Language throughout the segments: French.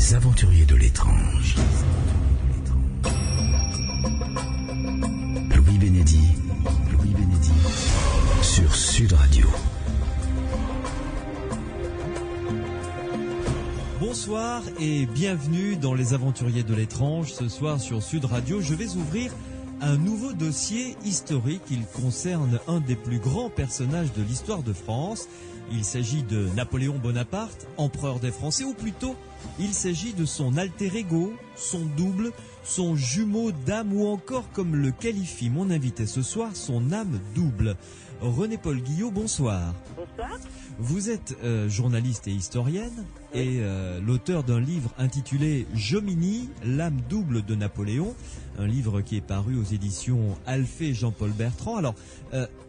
Les aventuriers de l'étrange. Louis Bénédy sur Sud Radio. Bonsoir et bienvenue dans Les Aventuriers de l'étrange. Ce soir sur Sud Radio, je vais ouvrir un nouveau dossier historique. Il concerne un des plus grands personnages de l'histoire de France. Il s'agit de Napoléon Bonaparte, empereur des Français, ou plutôt, il s'agit de son alter ego, son double, son jumeau d'âme, ou encore, comme le qualifie mon invité ce soir, son âme double. René-Paul Guillot, bonsoir. Bonsoir. Vous êtes journaliste et historienne et l'auteur d'un livre intitulé Jomini, l'âme double de Napoléon, un livre qui est paru aux éditions Alphée Jean-Paul Bertrand. Alors,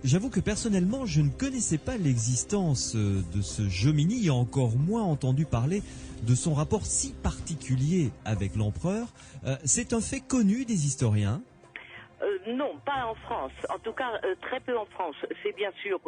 j'avoue que personnellement, je ne connaissais pas l'existence de ce Jomini et encore moins entendu parler de son rapport si particulier avec l'empereur. C'est un fait connu des historiens. Non, pas en France. En tout cas, très peu en France. C'est bien sûr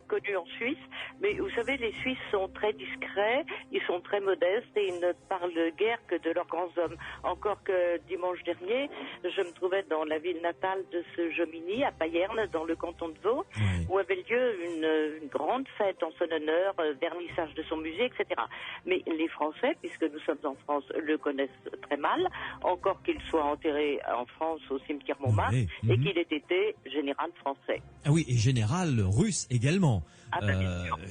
connu en Suisse, mais vous savez, les Suisses sont très discrets, ils sont très modestes et ils ne parlent guère que de leurs grands hommes. Encore que dimanche dernier, je me trouvais dans la ville natale de ce Jomini, à Payerne, dans le canton de Vaud, où avait lieu une grande fête en son honneur, vernissage de son musée, etc. Mais les Français, puisque nous sommes en France, le connaissent très mal, encore qu'il soit enterré en France au cimetière Montmartre. Et qu'il ait été général français. Ah oui, et général russe également.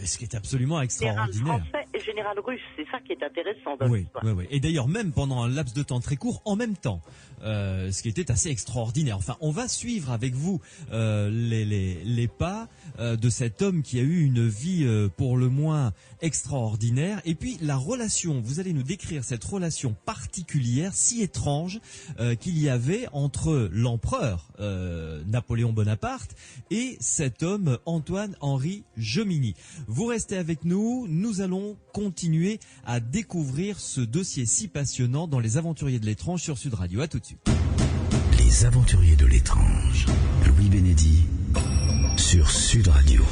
Ce qui est absolument extraordinaire. Général français et général russe, c'est ça qui est intéressant dans l'histoire. Oui. Et d'ailleurs, même pendant un laps de temps très court, en même temps, ce qui était assez extraordinaire. Enfin, on va suivre avec vous les pas de cet homme qui a eu une vie pour le moins extraordinaire. Et puis, la relation, vous allez nous décrire cette relation particulière, si étrange, qu'il y avait entre l'empereur Napoléon Bonaparte et cet homme Antoine-Henri Jomini. Vous restez avec nous, nous allons continuer à découvrir ce dossier si passionnant dans Les Aventuriers de l'étrange sur Sud Radio. À tout de suite. Les Aventuriers de l'étrange. Louis Bénédy sur Sud Radio.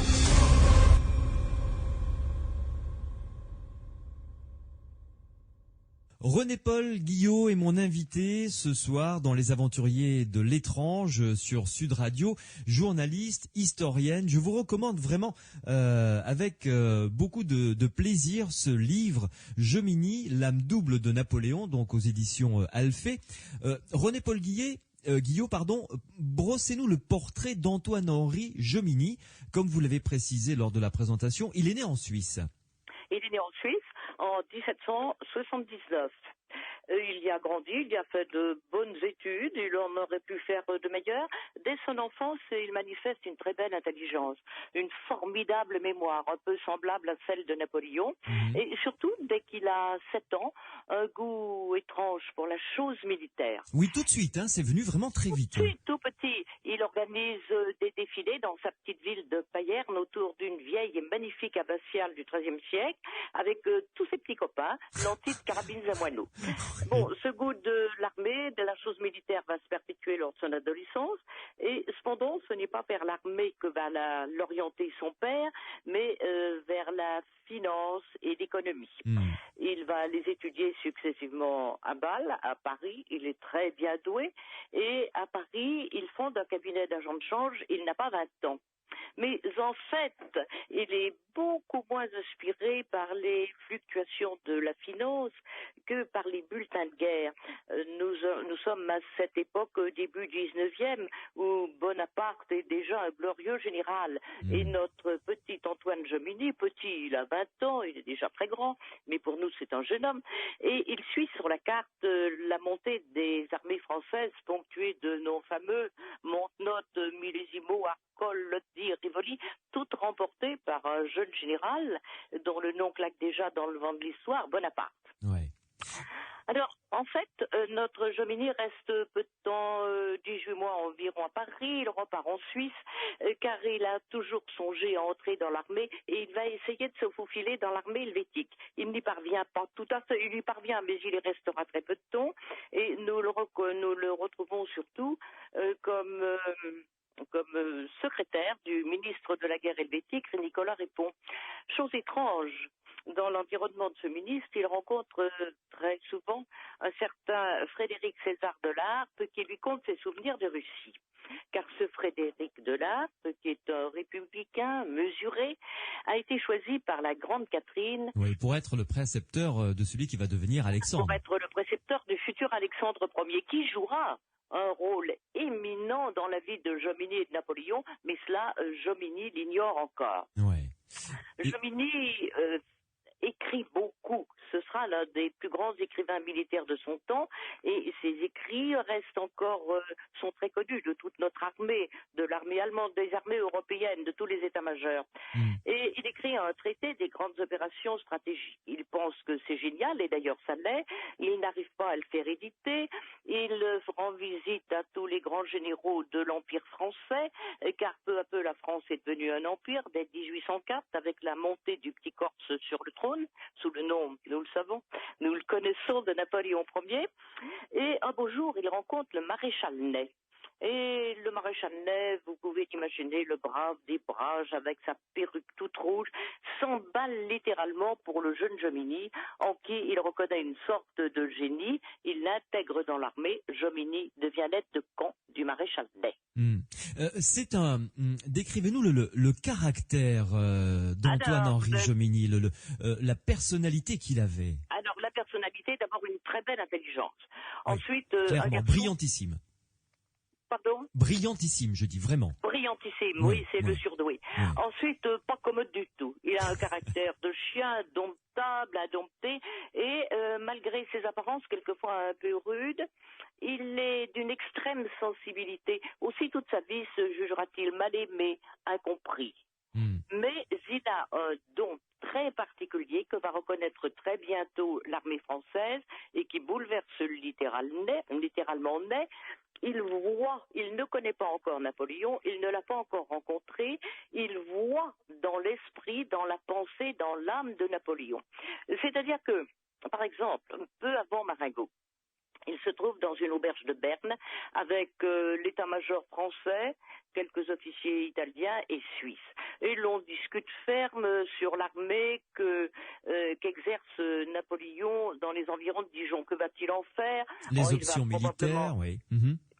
René-Paul Guillot est mon invité ce soir dans Les Aventuriers de l'étrange sur Sud Radio, journaliste, historienne. Je vous recommande vraiment avec beaucoup de plaisir ce livre Jomini, l'âme double de Napoléon, donc aux éditions Alphée. René-Paul Guillot, brossez-nous le portrait d'Antoine-Henri Jomini. Comme vous l'avez précisé lors de la présentation, il est né en Suisse. Il est né en Suisse en 1779. Il y a grandi, il y a fait de bonnes études, il en aurait pu faire de meilleures. Dès son enfance, il manifeste une très belle intelligence, une formidable mémoire, un peu semblable à celle de Napoléon. Et surtout, dès qu'il a 7 ans, un goût étrange pour la chose militaire. Oui, tout de suite, c'est venu vraiment très vite. Tout petit, il organise des défilés dans sa petite ville de Payerne autour d'une vieille et magnifique abbatiale du XIIIe siècle, avec tous ses petits copains, nantis de carabines à moineaux. Bon, ce goût de l'armée, de la chose militaire va se perpétuer lors de son adolescence, et cependant, ce n'est pas vers l'armée que va l'orienter son père, mais vers la finance et l'économie. Il va les étudier successivement à Bâle, à Paris, il est très bien doué, et à Paris, il fonde un cabinet d'agents de change, il n'a pas 20 ans. Mais en fait, il est beaucoup moins inspiré par les fluctuations de la finance que par les bulletins de guerre. Nous sommes à cette époque, début 19e, où Bonaparte est déjà un glorieux général. Et notre petit Antoine Jomini, petit, il a 20 ans, il est déjà très grand, mais pour nous c'est un jeune homme. Et il suit sur la carte la montée des armées françaises, ponctuées de noms fameux, Montenotte, Millésimo, Arcole, Lodi, Rivoli, toutes remportées par un jeune général dont le nom claque déjà dans le vent de l'histoire, Bonaparte. Ouais. Alors, en fait, notre Jomini reste peu de temps, 18 mois environ à Paris, il repart en Suisse, car il a toujours songé à entrer dans l'armée et il va essayer de se faufiler dans l'armée helvétique. Il n'y parvient pas tout à fait, il y parvient, mais il y restera très peu de temps, et nous le retrouvons surtout comme secrétaire du ministre de la guerre helvétique, Nicolas Répond. Chose étrange, dans l'environnement de ce ministre, il rencontre très souvent un certain Frédéric César de Larpe qui lui conte ses souvenirs de Russie. Car ce Frédéric de Larpe, qui est un républicain mesuré, a été choisi par la grande Catherine Oui, pour être le précepteur de celui qui va devenir Alexandre. pour être le précepteur du futur Alexandre Ier, qui jouera un rôle éminent dans la vie de Jomini et de Napoléon, mais cela, Jomini l'ignore encore. Ouais. Jomini écrit beaucoup. Ce sera l'un des plus grands écrivains militaires de son temps et ses écrits restent encore, sont très connus de toute notre armée, de l'armée allemande, des armées européennes, de tous les états-majors. Et il écrit un traité des grandes opérations stratégiques. Il pense que c'est génial et d'ailleurs ça l'est. Il n'arrive pas à le faire éditer. Il rend visite à tous les grands généraux de l'Empire français, car peu à peu la France est devenue un empire dès 1804 avec la montée du Petit Corse sur le trône, sous le nom, nous le savons, nous le connaissons, de Napoléon Ier. Et un beau jour, il rencontre le maréchal Ney. Et le maréchal Ney, vous pouvez imaginer le brave des brages avec sa perruque toute rouge, s'emballe littéralement pour le jeune Jomini, en qui il reconnaît une sorte de génie. Il l'intègre dans l'armée. Jomini devient l'aide de camp du maréchal Ney. C'est un. Décrivez-nous le caractère d'Antoine-Henri Jomini, la personnalité qu'il avait. Alors, la personnalité, d'abord une très belle intelligence. Oui, Ensuite, clairement, un garçon... brillantissime. Pardon ? Brillantissime, je dis vraiment. Brillantissime, oui, c'est le surdoué. Oui. Ensuite, pas commode du tout. Il a un caractère de chien indomptable, indompté, et malgré ses apparences quelquefois un peu rudes, il est d'une extrême sensibilité. Aussi toute sa vie se jugera-t-il mal aimé, incompris. Mais il a un don très particulier que va reconnaître très bientôt l'armée française et qui bouleverse littéralement Ney. Il voit, il ne connaît pas encore Napoléon, il ne l'a pas encore rencontré, il voit dans l'esprit, dans la pensée, dans l'âme de Napoléon. C'est-à-dire que, par exemple, peu avant Marengo, il se trouve dans une auberge de Berne avec l'état-major français, quelques officiers italiens et suisses. Et l'on discute ferme sur l'armée qu'exerce Napoléon dans les environs de Dijon. Que va-t-il en faire ? Les options militaires, oui.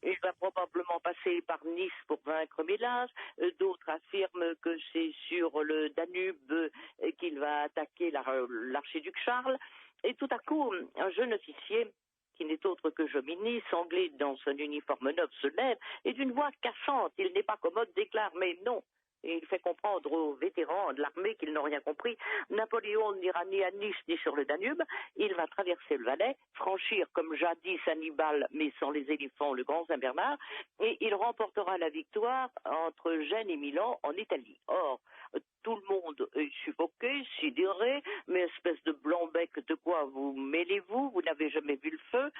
Il va probablement passer par Nice pour vaincre Mélas. D'autres affirment que c'est sur le Danube qu'il va attaquer l'archiduc Charles. Et tout à coup, un jeune officier, qui n'est autre que Jomini, sanglé dans son uniforme neuf, se lève et d'une voix cassante, il n'est pas commode, déclare « Mais non !» Et il fait comprendre aux vétérans de l'armée qu'ils n'ont rien compris. Napoléon n'ira ni à Nice ni sur le Danube. Il va traverser le Valais, franchir comme jadis Hannibal, mais sans les éléphants, le grand Saint-Bernard, et il remportera la victoire entre Gênes et Milan en Italie. Or, tout le monde est suffoqué, sidéré, mais espèce de blanc-bec, de quoi vous mêlez-vous ? Vous n'avez jamais vu le feu.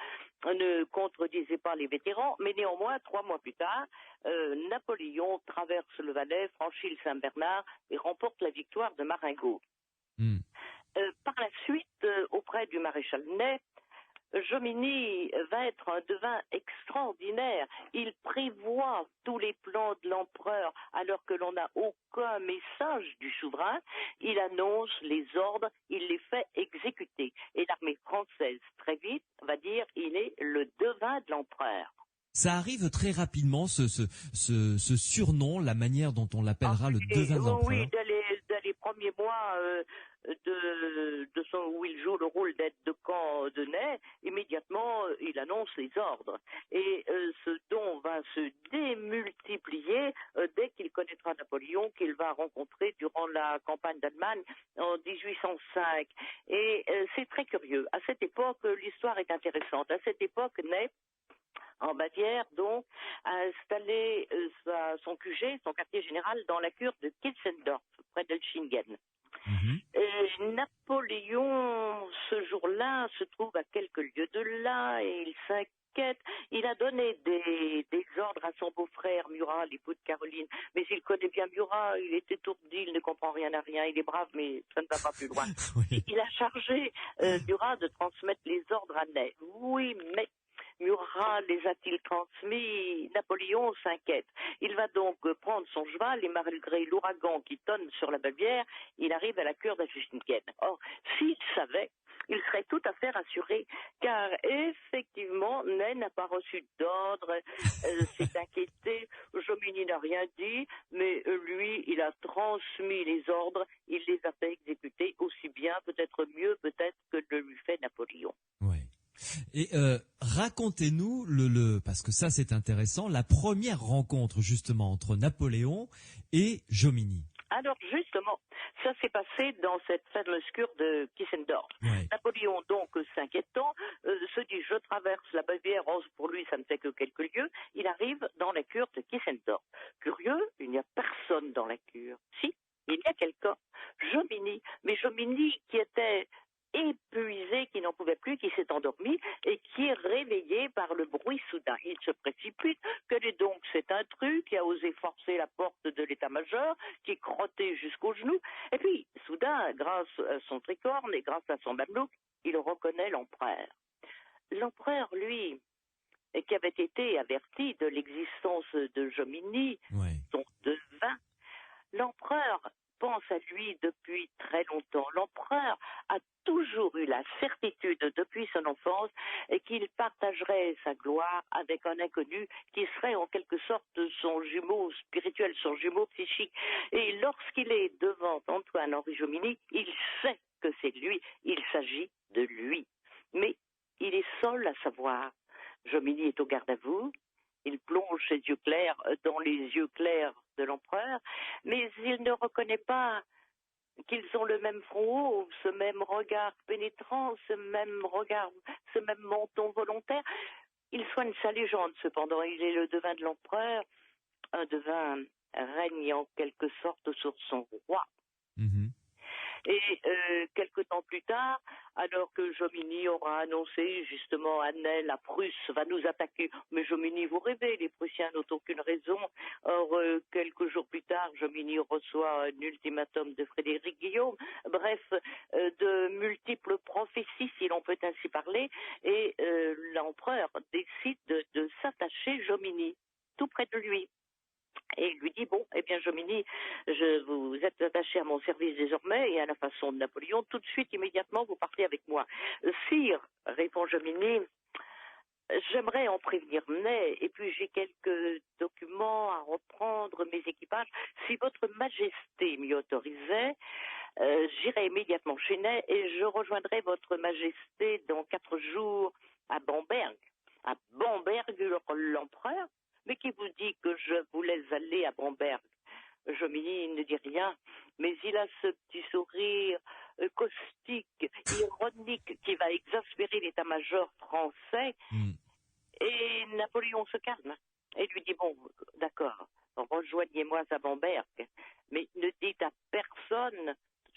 Ne contredisez pas les vétérans, mais néanmoins, 3 mois plus tard, Napoléon traverse le Valais, franchit le Saint-Bernard et remporte la victoire de Marengo. Par la suite, auprès du maréchal Ney, Jomini va être un devin extraordinaire. Il prévoit tous les plans de l'empereur alors que l'on n'a aucun message du souverain. Il annonce les ordres, il les fait exécuter. Et l'armée française, très vite, va dire il est le devin de l'empereur. Ça arrive très rapidement, ce surnom, la manière dont on l'appellera le devin de l'empereur. Oui, dès les premiers mois où il joue le rôle d'aide de camp de Ney, immédiatement il annonce les ordres. Et ce don va se démultiplier dès qu'il connaîtra Napoléon, qu'il va rencontrer durant la campagne d'Allemagne en 1805. Et c'est très curieux. À cette époque, l'histoire est intéressante. À cette époque, Ney, en Bavière, donc, a installé son QG, son quartier général, dans la cure de Kitzendorf, près d'Elchingen. Et Napoléon, ce jour-là, se trouve à quelques lieues de là, et il s'inquiète. Il a donné des ordres à son beau-frère Murat, l'époux de Caroline, mais il connaît bien Murat, il est étourdi, il ne comprend rien à rien, il est brave, mais ça ne va pas plus loin. Oui. Il a chargé Murat de transmettre les ordres à Ney. Oui, mais Murat les a-t-il transmis? Napoléon s'inquiète. Il va donc prendre son cheval et malgré l'ouragan qui tonne sur la Bavière, il arrive à la cure d'Elchingen. Or, s'il savait il serait tout à fait rassuré, car effectivement, Ney n'a pas reçu d'ordre, s'est inquiété, Jomini n'a rien dit, mais lui, il a transmis les ordres, il les a fait exécuter aussi bien, peut-être mieux, peut-être que ne lui fait Napoléon. Ouais. Et racontez-nous parce que ça c'est intéressant, la première rencontre justement entre Napoléon et Jomini. Alors justement, ça s'est passé dans cette fameuse cure de Kissendorf. Ouais. Napoléon, donc s'inquiétant, se dit je traverse la Bavière, pour lui ça ne fait que quelques lieues, il arrive dans la cure de Kissendorf. Curieux, il n'y a personne dans la cure. Si, il y a quelqu'un, Jomini, mais Jomini qui était épuisé, qui n'en pouvait plus, qui s'est endormi et qui est réveillé par le bruit soudain. Il se précipite. Quel est donc cet intrus qui a osé forcer la porte de l'état-major, qui est crotté jusqu'aux genoux? Et puis, soudain, grâce à son tricorne et grâce à son mamelouk, il reconnaît l'empereur. L'empereur, lui, qui avait été averti de l'existence de Jomini, son devin, l'empereur pense à lui depuis très longtemps. L'empereur a toujours eu la certitude depuis son enfance qu'il partagerait sa gloire avec un inconnu qui serait en quelque sorte son jumeau spirituel, son jumeau psychique. Et lorsqu'il est devant Antoine-Henri Jomini, il sait que c'est lui, il s'agit de lui. Mais il est seul à savoir. Jomini est au garde à vous. Il plonge ses yeux clairs dans les yeux clairs de l'empereur, mais il ne reconnaît pas qu'ils ont le même front haut, ce même regard pénétrant, ce même regard, ce même menton volontaire. Il soigne sa légende, cependant. Il est le devin de l'empereur. Un devin règne en quelque sorte sur son roi. Mmh. Et quelque temps plus tard, alors que Jomini aura annoncé justement à Ney, la Prusse va nous attaquer, mais Jomini, vous rêvez, les Prussiens n'ont aucune raison. Or, quelques jours plus tard, Jomini reçoit un ultimatum de Frédéric Guillaume, bref, de multiples prophéties, si l'on peut ainsi parler, et l'empereur décide de s'attacher Jomini, tout près de lui. Et il lui dit, bon, eh bien, Jomini, vous êtes attaché à mon service désormais, et à la façon de Napoléon, tout de suite, immédiatement, vous partez avec moi. Sire, répond Jomini, j'aimerais en prévenir Ney, et puis j'ai quelques documents à reprendre, mes équipages. Si votre majesté m'y autorisait, j'irai immédiatement chez Ney, et je rejoindrai votre majesté dans 4 jours à Bamberg. À Bamberg, l'empereur? Mais qui vous dit que je vous laisse aller à Bamberg? Jomini ne dit rien, mais il a ce petit sourire caustique, ironique, qui va exaspérer l'état-major français. Et Napoléon se calme et lui dit, bon, d'accord, rejoignez-moi à Bamberg, mais ne dites à personne.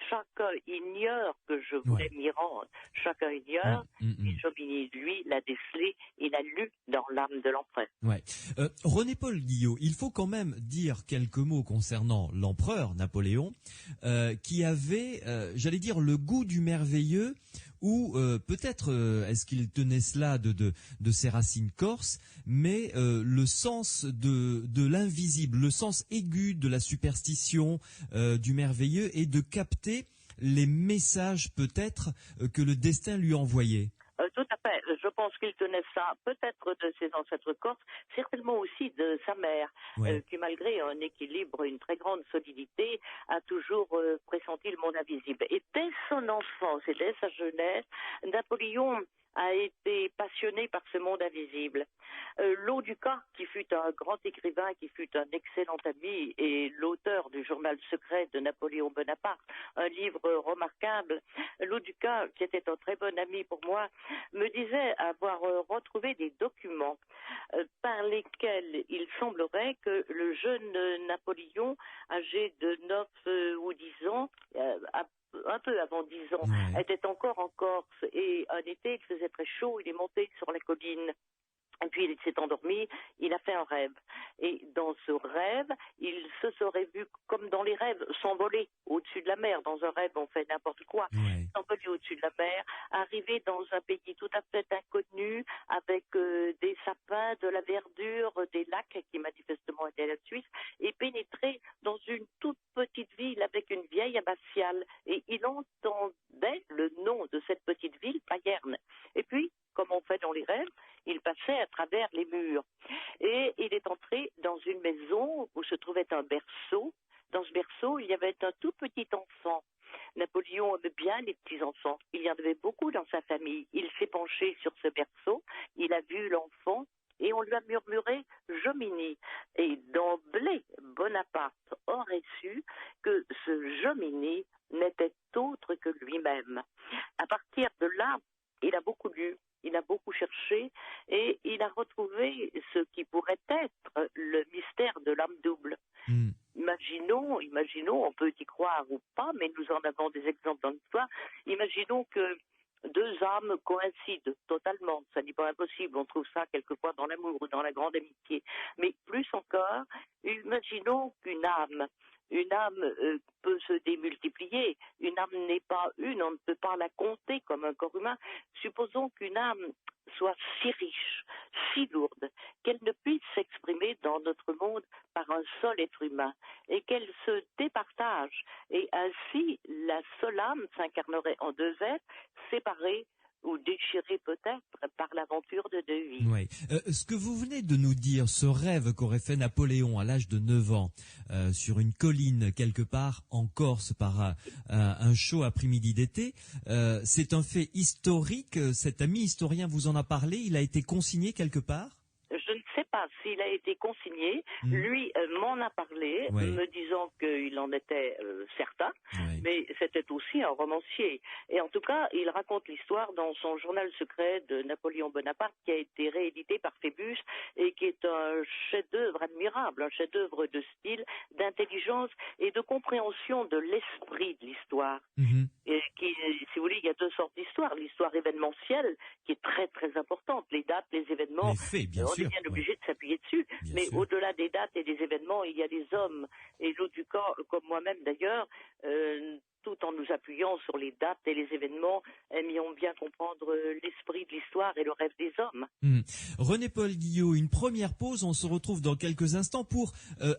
Chacun ignore que je voulais m'y rendre. Chacun ignore. Et Jomini, lui, l'a décelé. Il a lu dans l'âme de l'empereur. Ouais. René-Paul Guillot, il faut quand même dire quelques mots concernant l'empereur Napoléon, qui avait, j'allais dire, le goût du merveilleux, ou peut-être est-ce qu'il tenait cela de ses racines corses, mais le sens de l'invisible, le sens aigu de la superstition, du merveilleux, et de capter les messages peut-être que le destin lui envoyait. Tout à fait. Je pense qu'il tenait ça peut-être de ses ancêtres corses, certainement aussi de sa mère, qui malgré un équilibre, une très grande solidité, a toujours pressenti le monde invisible. Et dès son enfance et dès sa jeunesse, Napoléon a été passionné par ce monde invisible. Laudupin, qui fut un grand écrivain, qui fut un excellent ami et l'auteur du journal secret de Napoléon Bonaparte, un livre remarquable, Laudupin, qui était un très bon ami pour moi, me disait avoir retrouvé des documents par lesquels il semblerait que le jeune Napoléon, âgé de 9 ou 10 ans, un peu avant 10 ans, était encore en Corse, et un été, il faisait très chaud, il est monté sur la colline. Et puis il s'est endormi, il a fait un rêve. Et dans ce rêve, il se serait vu, comme dans les rêves, s'envoler au-dessus de la mer. Dans un rêve, on fait n'importe quoi. envolé au-dessus de la mer, arrivé dans un pays tout à fait inconnu, avec des sapins, de la verdure, des lacs qui manifestement étaient la Suisse, et pénétré dans une toute petite ville avec une vieille abbatiale. Et il entendait le nom de cette petite ville, Payerne. Et puis, comme on fait dans les rêves, il passait à travers les murs. Et il est entré dans une maison où se trouvait un berceau. Dans ce berceau, il y avait un tout petit enfant. Napoléon aimait bien les petits-enfants. Il y en avait beaucoup dans sa famille. Il s'est penché sur ce berceau, il a vu l'enfant et on lui a murmuré « Jomini ». Et d'emblée, Bonaparte aurait su que ce Jomini n'était autre que lui-même. À partir de là, il a beaucoup lu. Il a beaucoup cherché et il a retrouvé ce qui pourrait être le mystère de l'âme double. Hmm. Imaginons, on peut y croire ou pas, mais nous en avons des exemples dans l'histoire. Imaginons que deux âmes coïncident totalement. Ça n'est pas impossible. On trouve ça quelquefois dans l'amour ou dans la grande amitié. Mais plus encore, imaginons qu'une âme peut se démultiplier. Une âme n'est pas une, on ne peut pas la compter comme un corps humain. Supposons qu'une âme soit si riche, si lourde, qu'elle ne puisse s'exprimer dans notre monde par un seul être humain, et qu'elle se départage. Et ainsi, la seule âme s'incarnerait en deux êtres, séparés ou déchirés peut-être par l'aventure de deux vies. Oui. Ce que vous venez de nous dire, ce rêve qu'aurait fait Napoléon à l'âge de 9 ans, sur une colline quelque part en Corse par un chaud après-midi d'été, c'est un fait historique. Cet ami historien vous en a parlé, il a été consigné quelque part? Je ne sais pas s'il a été consigné. Lui m'en a parlé, Oui. me disant qu'il en était certain, Oui. mais c'était aussi un romancier. Et en tout cas, il raconte l'histoire dans son journal secret de Napoléon Bonaparte, qui a été réédité par Phébus et qui est un chef-d'œuvre admirable, un chef-d'œuvre de style, d'intelligence et de compréhension de l'esprit de l'histoire. Mhm. Et qui, si vous voulez, il y a deux sortes d'histoires. L'histoire événementielle, qui est très très importante, les dates, les événements. Les faits, bien on sûr. est bien obligé de s'appuyer dessus. Bien Mais sûr. au-delà des dates et des événements, il y a des hommes. Et l'autre du corps, comme moi-même d'ailleurs, tout en nous appuyant sur les dates et les événements, aimions bien comprendre l'esprit de l'histoire et le rêve des hommes. René-Paul Guillot, une première pause, on se retrouve dans quelques instants pour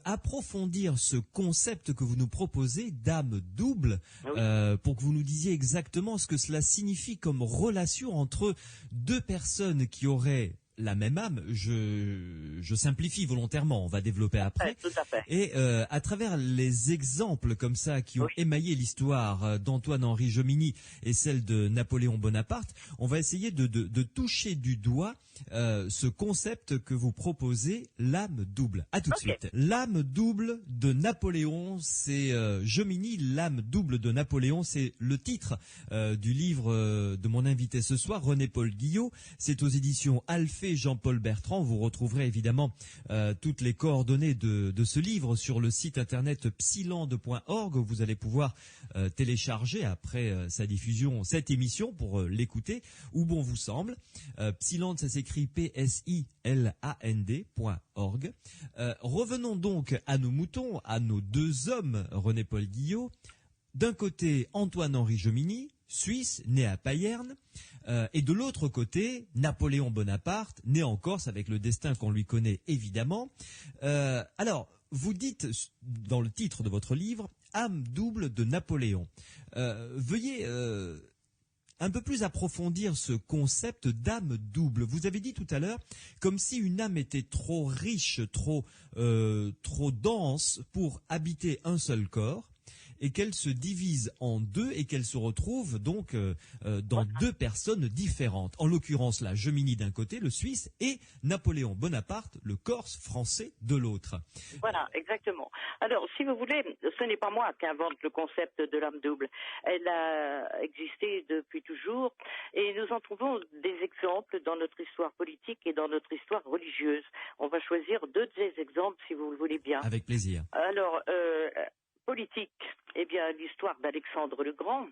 approfondir ce concept que vous nous proposez d'âme double, Oui. pour que vous nous disiez exactement ce que cela signifie comme relation entre deux personnes qui auraient la même âme. Je simplifie volontairement, on va développer après. Tout à fait. Et à travers les exemples comme ça qui ont Oui. émaillé l'histoire d'Antoine-Henri Jomini et celle de Napoléon Bonaparte, on va essayer de toucher du doigt ce concept que vous proposez, l'âme double. À tout de suite. L'âme double de Napoléon, c'est Jomini, l'âme double de Napoléon, c'est le titre du livre de mon invité ce soir, René-Paul Guillot. C'est aux éditions Alphée Jean-Paul Bertrand. Vous retrouverez évidemment toutes les coordonnées de ce livre sur le site internet psylande.org. Vous allez pouvoir télécharger après sa diffusion cette émission pour l'écouter où bon vous semble. Psylande, ça s'écrit PSILAND.org. Revenons donc à nos moutons, à nos deux hommes, René-Paul Guillot. D'un côté, Antoine-Henri Jomini, Suisse, né à Payerne, et de l'autre côté, Napoléon Bonaparte, né en Corse avec le destin qu'on lui connaît évidemment. Alors, vous dites dans le titre de votre livre, âme double de Napoléon. Veuillez un peu plus approfondir ce concept d'âme double. Vous avez dit tout à l'heure, comme si une âme était trop riche, trop dense pour habiter un seul corps, et qu'elle se divise en deux et qu'elle se retrouve donc dans deux personnes différentes. En l'occurrence là, Jomini d'un côté, le Suisse, et Napoléon Bonaparte, le Corse français de l'autre. Voilà, exactement. Alors, si vous voulez, ce n'est pas moi qui invente le concept de l'âme double. Elle a existé depuis toujours et nous en trouvons des exemples dans notre histoire politique et dans notre histoire religieuse. On va choisir deux de ces exemples si vous le voulez bien. Avec plaisir. Alors, politique, eh bien, l'histoire d'Alexandre le Grand.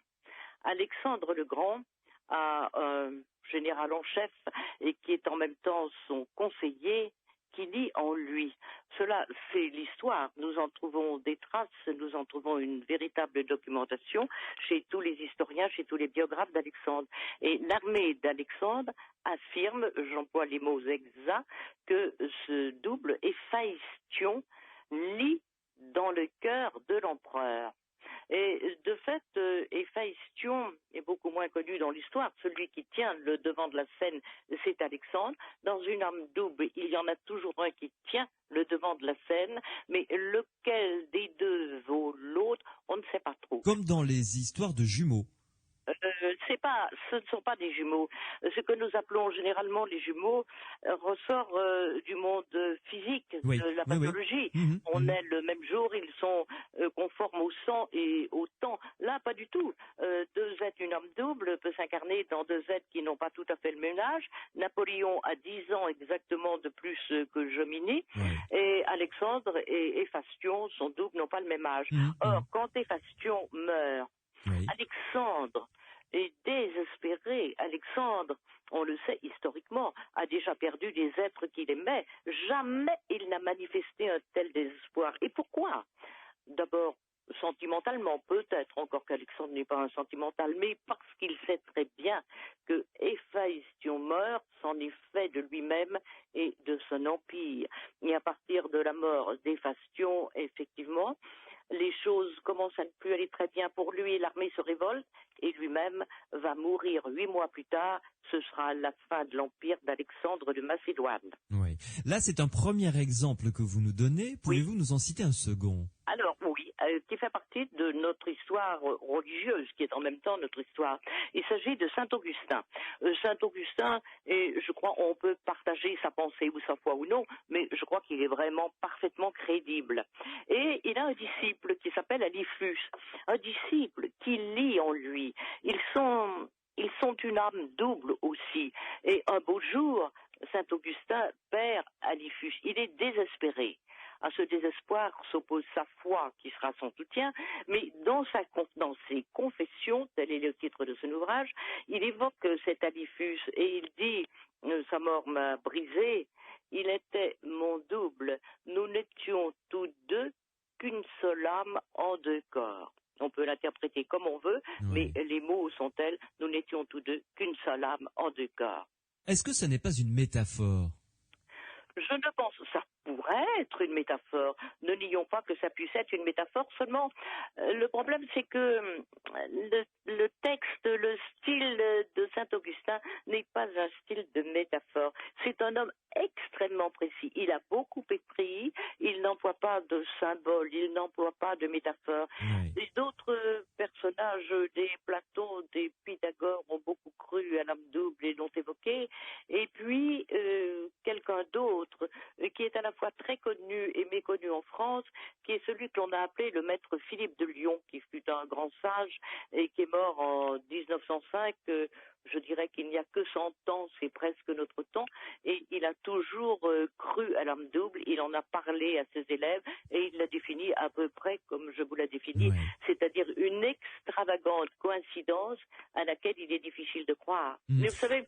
Alexandre le Grand a un général en chef et qui est en même temps son conseiller, qui lie en lui. Cela, c'est l'histoire. Nous en trouvons des traces, nous en trouvons une véritable documentation chez tous les historiens, chez tous les biographes d'Alexandre. Et l'armée d'Alexandre affirme, j'emploie les mots exacts, que ce double Héphaïstion lit dans le cœur de l'empereur. Et de fait, Héphaïstion est beaucoup moins connu dans l'histoire. Celui qui tient le devant de la scène, c'est Alexandre. Dans une âme double, il y en a toujours un qui tient le devant de la scène, mais lequel des deux vaut l'autre, on ne sait pas trop. Comme dans les histoires de jumeaux. Ce ne sont pas des jumeaux. Ce que nous appelons généralement les jumeaux ressort du monde physique, Oui. de la pathologie. Oui. On naît le même jour, ils sont conformes au sang et au temps. Là, pas du tout. Deux êtres, une âme double, peut s'incarner dans deux êtres qui n'ont pas tout à fait le même âge. Napoléon a 10 ans exactement de plus que Jomini. Oui. Et Alexandre et Héphaïstion, son double, n'ont pas le même âge. Or, quand Héphaïstion meurt, Oui. Alexandre est désespéré. Alexandre, on le sait historiquement, a déjà perdu des êtres qu'il aimait. Jamais il n'a manifesté un tel désespoir. Et pourquoi? D'abord, sentimentalement, peut-être, encore qu'Alexandre n'est pas un sentimental, mais parce qu'il sait très bien que Héphaïstion meurt, s'en est fait de lui-même et de son empire. Et à partir de la mort d'Héphaïstion, effectivement, les choses commencent à ne plus aller très bien pour lui, l'armée se révolte et lui-même va mourir 8 mois plus tard. Ce sera la fin de l'empire d'Alexandre de Macédoine. Oui. Là, c'est un premier exemple que vous nous donnez. Pouvez-vous nous en citer un second? Alors oui, qui fait partie de notre histoire religieuse, qui est en même temps notre histoire. Il s'agit de Saint Augustin. Saint Augustin, et je crois on peut partager sa pensée ou sa foi ou non, mais je crois qu'il est vraiment parfaitement crédible. Et il a un disciple qui s'appelle Aliphus, un disciple qui lit en lui. Ils sont une âme double aussi. Et un beau jour, Saint Augustin perd Aliphus. Il est désespéré. À ce désespoir s'oppose sa foi, qui sera son soutien, mais dans ses confessions, tel est le titre de son ouvrage, il évoque cet Aliphus et il dit « Sa mort m'a brisé, il était mon double, nous n'étions tous deux qu'une seule âme en deux corps ». On peut l'interpréter comme on veut, mais les mots sont tels, nous n'étions tous deux qu'une seule âme en deux corps. Est-ce que ça n'est pas une métaphore? Je ne pense ça pourrait être une métaphore. Ne nions pas que ça puisse être une métaphore. Seulement, le problème, c'est que le texte, le style de Saint-Augustin n'est pas un style de métaphore. C'est un homme extrêmement précis. Il a beaucoup écrit, il n'emploie pas de symboles, il n'emploie pas de métaphores. Et d'autres personnages, des Platon, des Pythagore, ont beaucoup cru à l'âme double et l'ont évoqué. Et puis, quelqu'un d'autre, qui est à la fois très connu et méconnu en France, qui est celui que l'on a appelé le maître Philippe de Lyon, qui fut un grand sage et qui est mort en 1905. Je dirais qu'il n'y a que 100 ans, c'est presque notre temps, et il a toujours cru à l'âme double, il en a parlé à ses élèves, et il l'a défini à peu près comme je vous l'ai défini, c'est-à-dire une extravagante coïncidence à laquelle il est difficile de croire. Mais vous savez,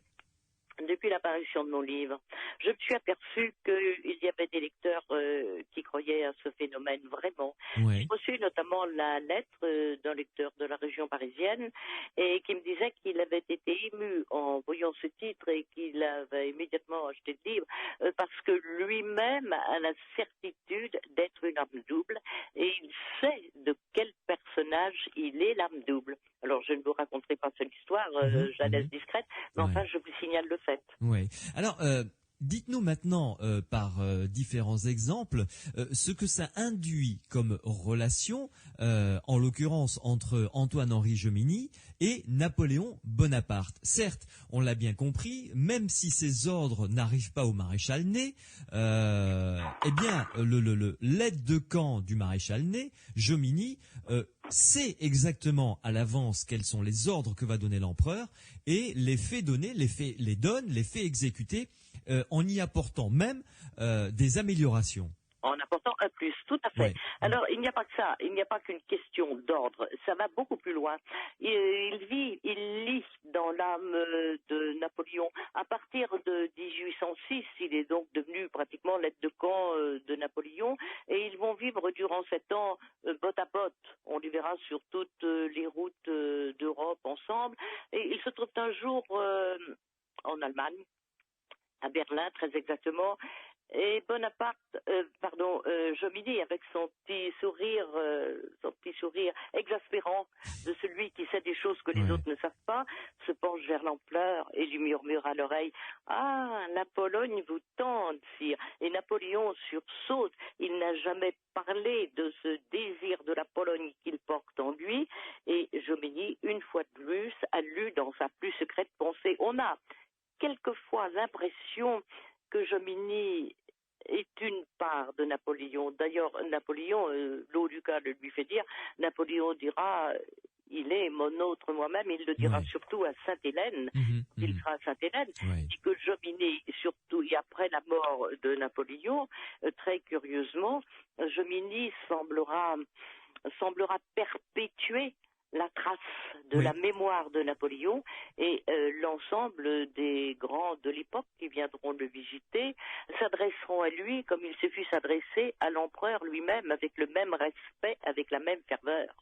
depuis l'apparition de mon livre, je me suis aperçu qu'il y avait des lecteurs qui croyaient à ce phénomène vraiment. J'ai reçu notamment la lettre d'un lecteur de la région parisienne et qui me disait qu'il avait été ému en voyant ce titre et qu'il avait immédiatement acheté le livre parce que lui-même a la certitude d'être une âme double et il sait de quel personnage il est l'âme double. Alors, je ne vous raconterai pas cette histoire, je la laisse discrète, mais enfin, je vous signale le fait. Oui. Alors, dites-nous maintenant, par différents exemples, ce que ça induit comme relation, en l'occurrence entre Antoine-Henri Jomini et Napoléon Bonaparte. Certes, on l'a bien compris, même si ces ordres n'arrivent pas au maréchal Ney, eh bien, l'aide de camp du maréchal Ney, Jomini, sait exactement à l'avance quels sont les ordres que va donner l'empereur et les fait donner, les fait exécuter, en y apportant même des améliorations. En apportant un plus, tout à fait. Alors, il n'y a pas que ça, il n'y a pas qu'une question d'ordre, ça va beaucoup plus loin. Il lit dans l'âme de Napoléon, à partir de 1806, 1906, il est donc devenu pratiquement l'aide de camp de Napoléon, et ils vont vivre durant 7 ans botte à botte. On les verra sur toutes les routes d'Europe ensemble, et ils se trouvent un jour en Allemagne, à Berlin très exactement, et Jomini, avec son petit sourire exaspérant de celui qui sait des choses que les autres ne savent pas, se penche vers l'empereur et lui murmure à l'oreille: Ah, la Pologne vous tente, sire. Et Napoléon sursaute. Il n'a jamais parlé de ce désir de la Pologne qu'il porte en lui. Et Jomini, une fois de plus, a lu dans sa plus secrète pensée. On a quelquefois l'impression que Jomini est une part de Napoléon. D'ailleurs, Napoléon, l'eau du cas le lui fait dire, Napoléon dira: il est mon autre moi-même. Il le dira surtout à Sainte-Hélène. Il sera à Sainte-Hélène. Et que Jomini, surtout, et après la mort de Napoléon, très curieusement, Jomini semblera perpétuer la trace de la mémoire de Napoléon, et l'ensemble des grands de l'époque qui viendront le visiter s'adresseront à lui comme il se fut s'adresser à l'empereur lui-même, avec le même respect, avec la même ferveur.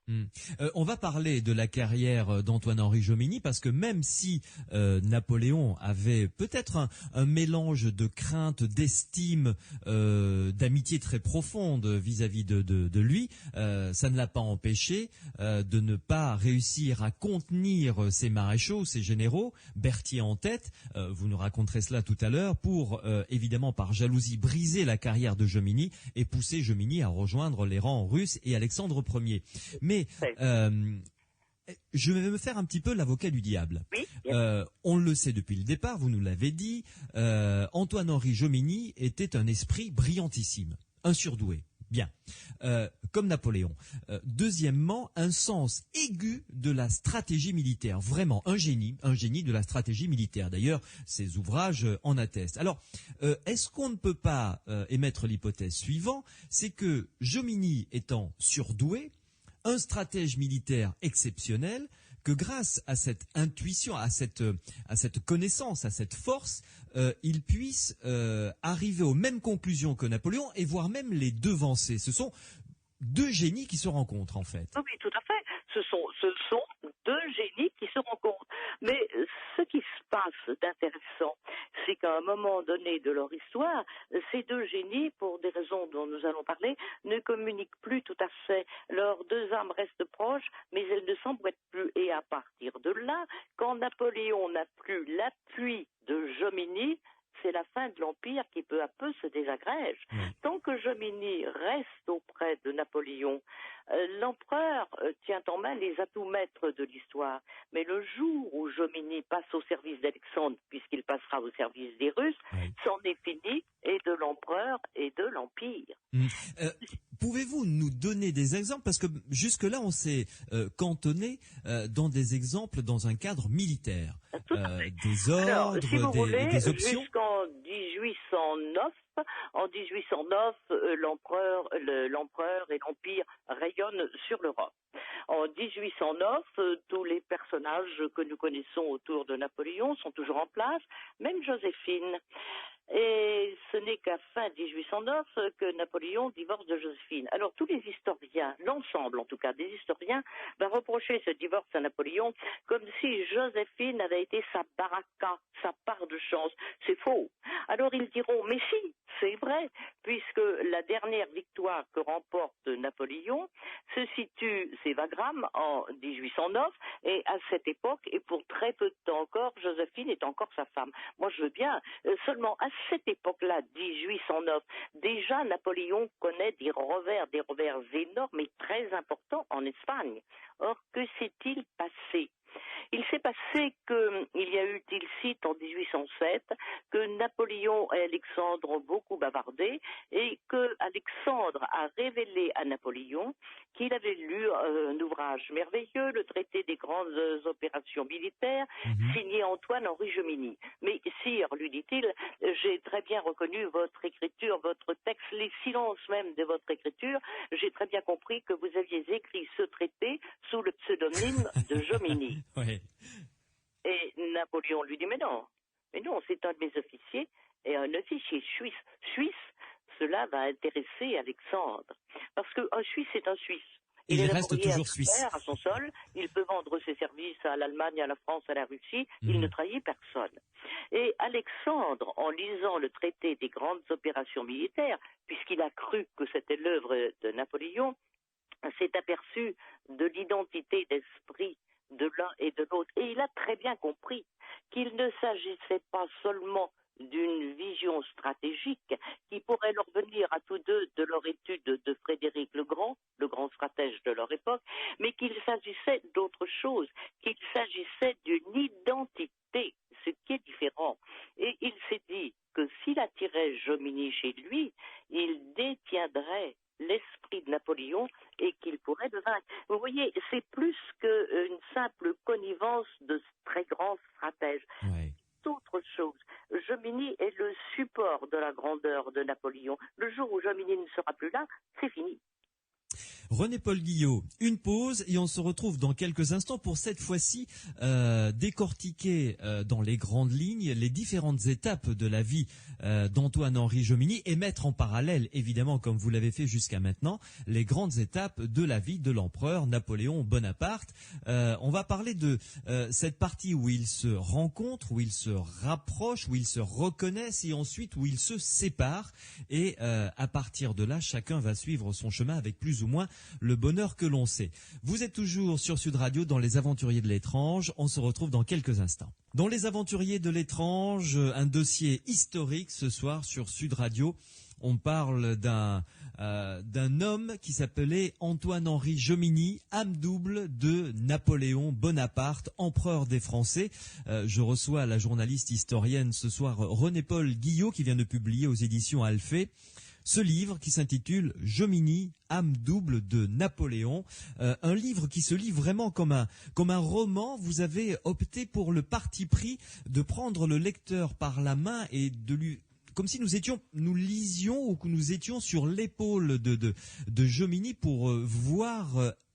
On va parler de la carrière d'Antoine-Henri Jomini, parce que même si Napoléon avait peut-être un mélange de crainte, d'estime, d'amitié très profonde vis-à-vis de lui, ça ne l'a pas empêché de ne pas réussir à contenir ses maréchaux, ses généraux, Berthier en tête. Vous nous raconterez cela tout à l'heure, pour évidemment par jalousie briser la carrière de Jomini et pousser Jomini à rejoindre les rangs russes et Alexandre Ier. Mais je vais me faire un petit peu l'avocat du diable. On le sait depuis le départ, vous nous l'avez dit, Antoine-Henri Jomini était un esprit brillantissime, un surdoué. Bien, comme Napoléon. Deuxièmement, un sens aigu de la stratégie militaire. Vraiment, un génie de la stratégie militaire. D'ailleurs, ses ouvrages en attestent. Alors, est-ce qu'on ne peut pas émettre l'hypothèse suivante, c'est que Jomini étant surdoué, un stratège militaire exceptionnel, que grâce à cette intuition, à cette connaissance, à cette force, il puisse arriver aux mêmes conclusions que Napoléon, et voire même les devancer. Ce sont deux génies qui se rencontrent, en fait. Oui, tout à fait. Ce sont deux génies qui se rencontrent. Mais ce qui se passe d'intéressant, c'est qu'à un moment donné de leur histoire, ces deux génies, pour des raisons dont nous allons parler, ne communiquent plus tout à fait. Leurs deux âmes restent proches, mais elles ne s'emboîtent plus. Et à partir de là, quand Napoléon n'a plus l'appui de Jomini, c'est la fin de l'Empire qui peu à peu se désagrège. Tant que Jomini reste auprès de Napoléon, l'empereur tient en main les atouts maîtres de l'histoire. Mais le jour où Jomini passe au service d'Alexandre, puisqu'il passera au service des Russes, c'en est fini, et de l'empereur et de l'Empire. Pouvez-vous nous donner des exemples? Parce que jusque-là, on s'est cantonné dans des exemples dans un cadre militaire. Des ordres, alors, si vous voulez, des options. Jusqu'en 1809, l'empereur et l'Empire rayonnent sur l'Europe. En 1809, tous les personnages que nous connaissons autour de Napoléon sont toujours en place, même Joséphine. Et ce n'est qu'à fin 1809 que Napoléon divorce de Joséphine. Alors tous les historiens, l'ensemble en tout cas des historiens, va reprocher ce divorce à Napoléon comme si Joséphine avait été sa baraka, sa part de chance. C'est faux. Alors ils diront, mais si, c'est vrai, puisque la dernière victoire que remporte Napoléon se situe, c'est Wagram, en 1809, et à cette époque, et pour très peu de temps encore, Joséphine est encore sa femme. Moi je veux bien, seulement à cette époque-là, 1809, déjà Napoléon connaît des revers énormes et très importants en Espagne. Or, que s'est-il passé? Il s'est passé qu'il y a eu Tilsit en 1807, que Napoléon et Alexandre ont beaucoup bavardé, et que Alexandre a révélé à Napoléon qu'il avait lu un ouvrage merveilleux, le traité des grandes opérations militaires, signé Antoine-Henri Jomini. Mais sire, lui dit-il, j'ai très bien reconnu votre écriture, votre texte, les silences même de votre écriture. J'ai très bien compris que vous aviez écrit ce traité sous le pseudonyme de Jomini. Oui. Et Napoléon lui dit, mais non, c'est un de mes officiers et un officier suisse, cela va intéresser Alexandre. Parce qu'un Suisse est un Suisse. Il est reste d'abord lié toujours à sa suisse. terre, à son sol, il peut vendre ses services à l'Allemagne, à la France, à la Russie, il ne trahit personne. Et Alexandre, en lisant le traité des grandes opérations militaires, puisqu'il a cru que c'était l'œuvre de Napoléon, s'est aperçu de l'identité d'esprit de l'un et de l'autre. Et il a très bien compris qu'il ne s'agissait pas seulement d'une vision stratégique qui pourrait leur venir à tous deux de leur étude de Frédéric le grand stratège de leur époque, mais qu'il s'agissait d'autre chose, qu'il s'agissait d'une identité, ce qui est différent. Et il s'est dit que s'il attirait Jomini chez lui, il détiendrait l'esprit de Napoléon et qu'il pourrait le vaincre. Vous voyez, c'est plus qu'une simple connivence de très grands stratèges. Ouais. Autre chose. Jomini est le support de la grandeur de Napoléon. Le jour où Jomini ne sera plus là, c'est fini. René-Paul Guillot, une pause et on se retrouve dans quelques instants pour cette fois-ci décortiquer dans les grandes lignes les différentes étapes de la vie d'Antoine-Henri Jomini et mettre en parallèle, évidemment, comme vous l'avez fait jusqu'à maintenant, les grandes étapes de la vie de l'empereur Napoléon Bonaparte. On va parler de cette partie où ils se rencontrent, où ils se rapprochent, où ils se reconnaissent et ensuite où ils se séparent. Et à partir de là, chacun va suivre son chemin avec plus ou moins le bonheur que l'on sait. Vous êtes toujours sur Sud Radio dans Les Aventuriers de l'étrange. On se retrouve dans quelques instants. Dans Les Aventuriers de l'étrange, un dossier historique ce soir sur Sud Radio. On parle d'un homme qui s'appelait Antoine-Henri Jomini, âme double de Napoléon Bonaparte, empereur des Français. Je reçois la journaliste historienne ce soir, René-Paul Guillot, qui vient de publier aux éditions Alphée ce livre qui s'intitule Jomini, âme double de Napoléon, un livre qui se lit vraiment comme un roman. Vous avez opté pour le parti pris de prendre le lecteur par la main et de lui, comme si nous lisions ou que nous étions sur l'épaule de Jomini pour voir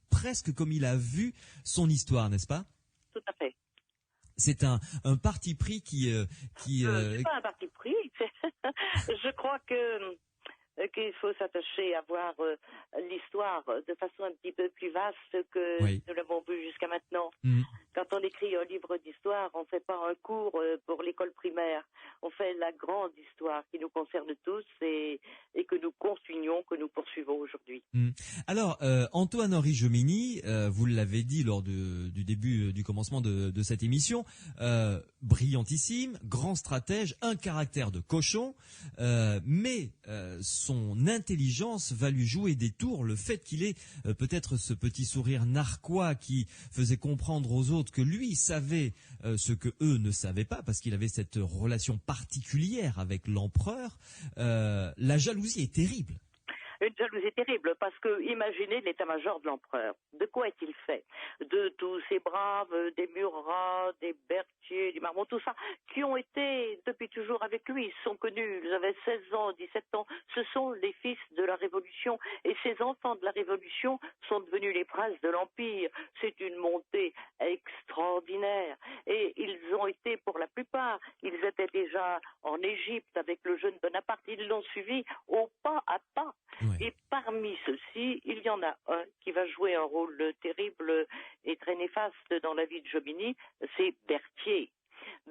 presque comme il a vu son histoire, n'est-ce pas? Tout à fait. C'est un parti pris qui c'est pas un parti pris. Je crois qu'il faut s'attacher à voir l'histoire de façon un petit peu plus vaste que nous l'avons vu jusqu'à maintenant. Quand on écrit un livre d'histoire, on ne fait pas un cours pour l'école primaire. On fait la grande histoire qui nous concerne tous et que nous continuons, que nous poursuivons aujourd'hui. Alors, Antoine-Henri Jomini, vous l'avez dit lors du commencement de cette émission, brillantissime, grand stratège, un caractère de cochon, mais son intelligence va lui jouer des tours. Le fait qu'il ait peut-être ce petit sourire narquois qui faisait comprendre aux autres que lui savait ce que eux ne savaient pas, parce qu'il avait cette relation particulière avec l'empereur. La jalousie est terrible. Une jalousie terrible, parce que imaginez l'état-major de l'empereur. De quoi est-il fait? De tous ces braves, des Murat, des Berthier, des Marmont, tout ça, qui ont été depuis toujours avec lui. Ils sont connus, ils avaient 16 ans, 17 ans. Ce sont les fils de la Révolution. Et ces enfants de la Révolution sont devenus les princes de l'Empire. C'est une montée extraordinaire. Et ils ont été, pour la plupart, ils étaient déjà en Égypte avec le jeune Bonaparte. Ils l'ont suivi au pas à pas. Et parmi ceux-ci, il y en a un qui va jouer un rôle terrible et très néfaste dans la vie de Jomini, c'est Berthier.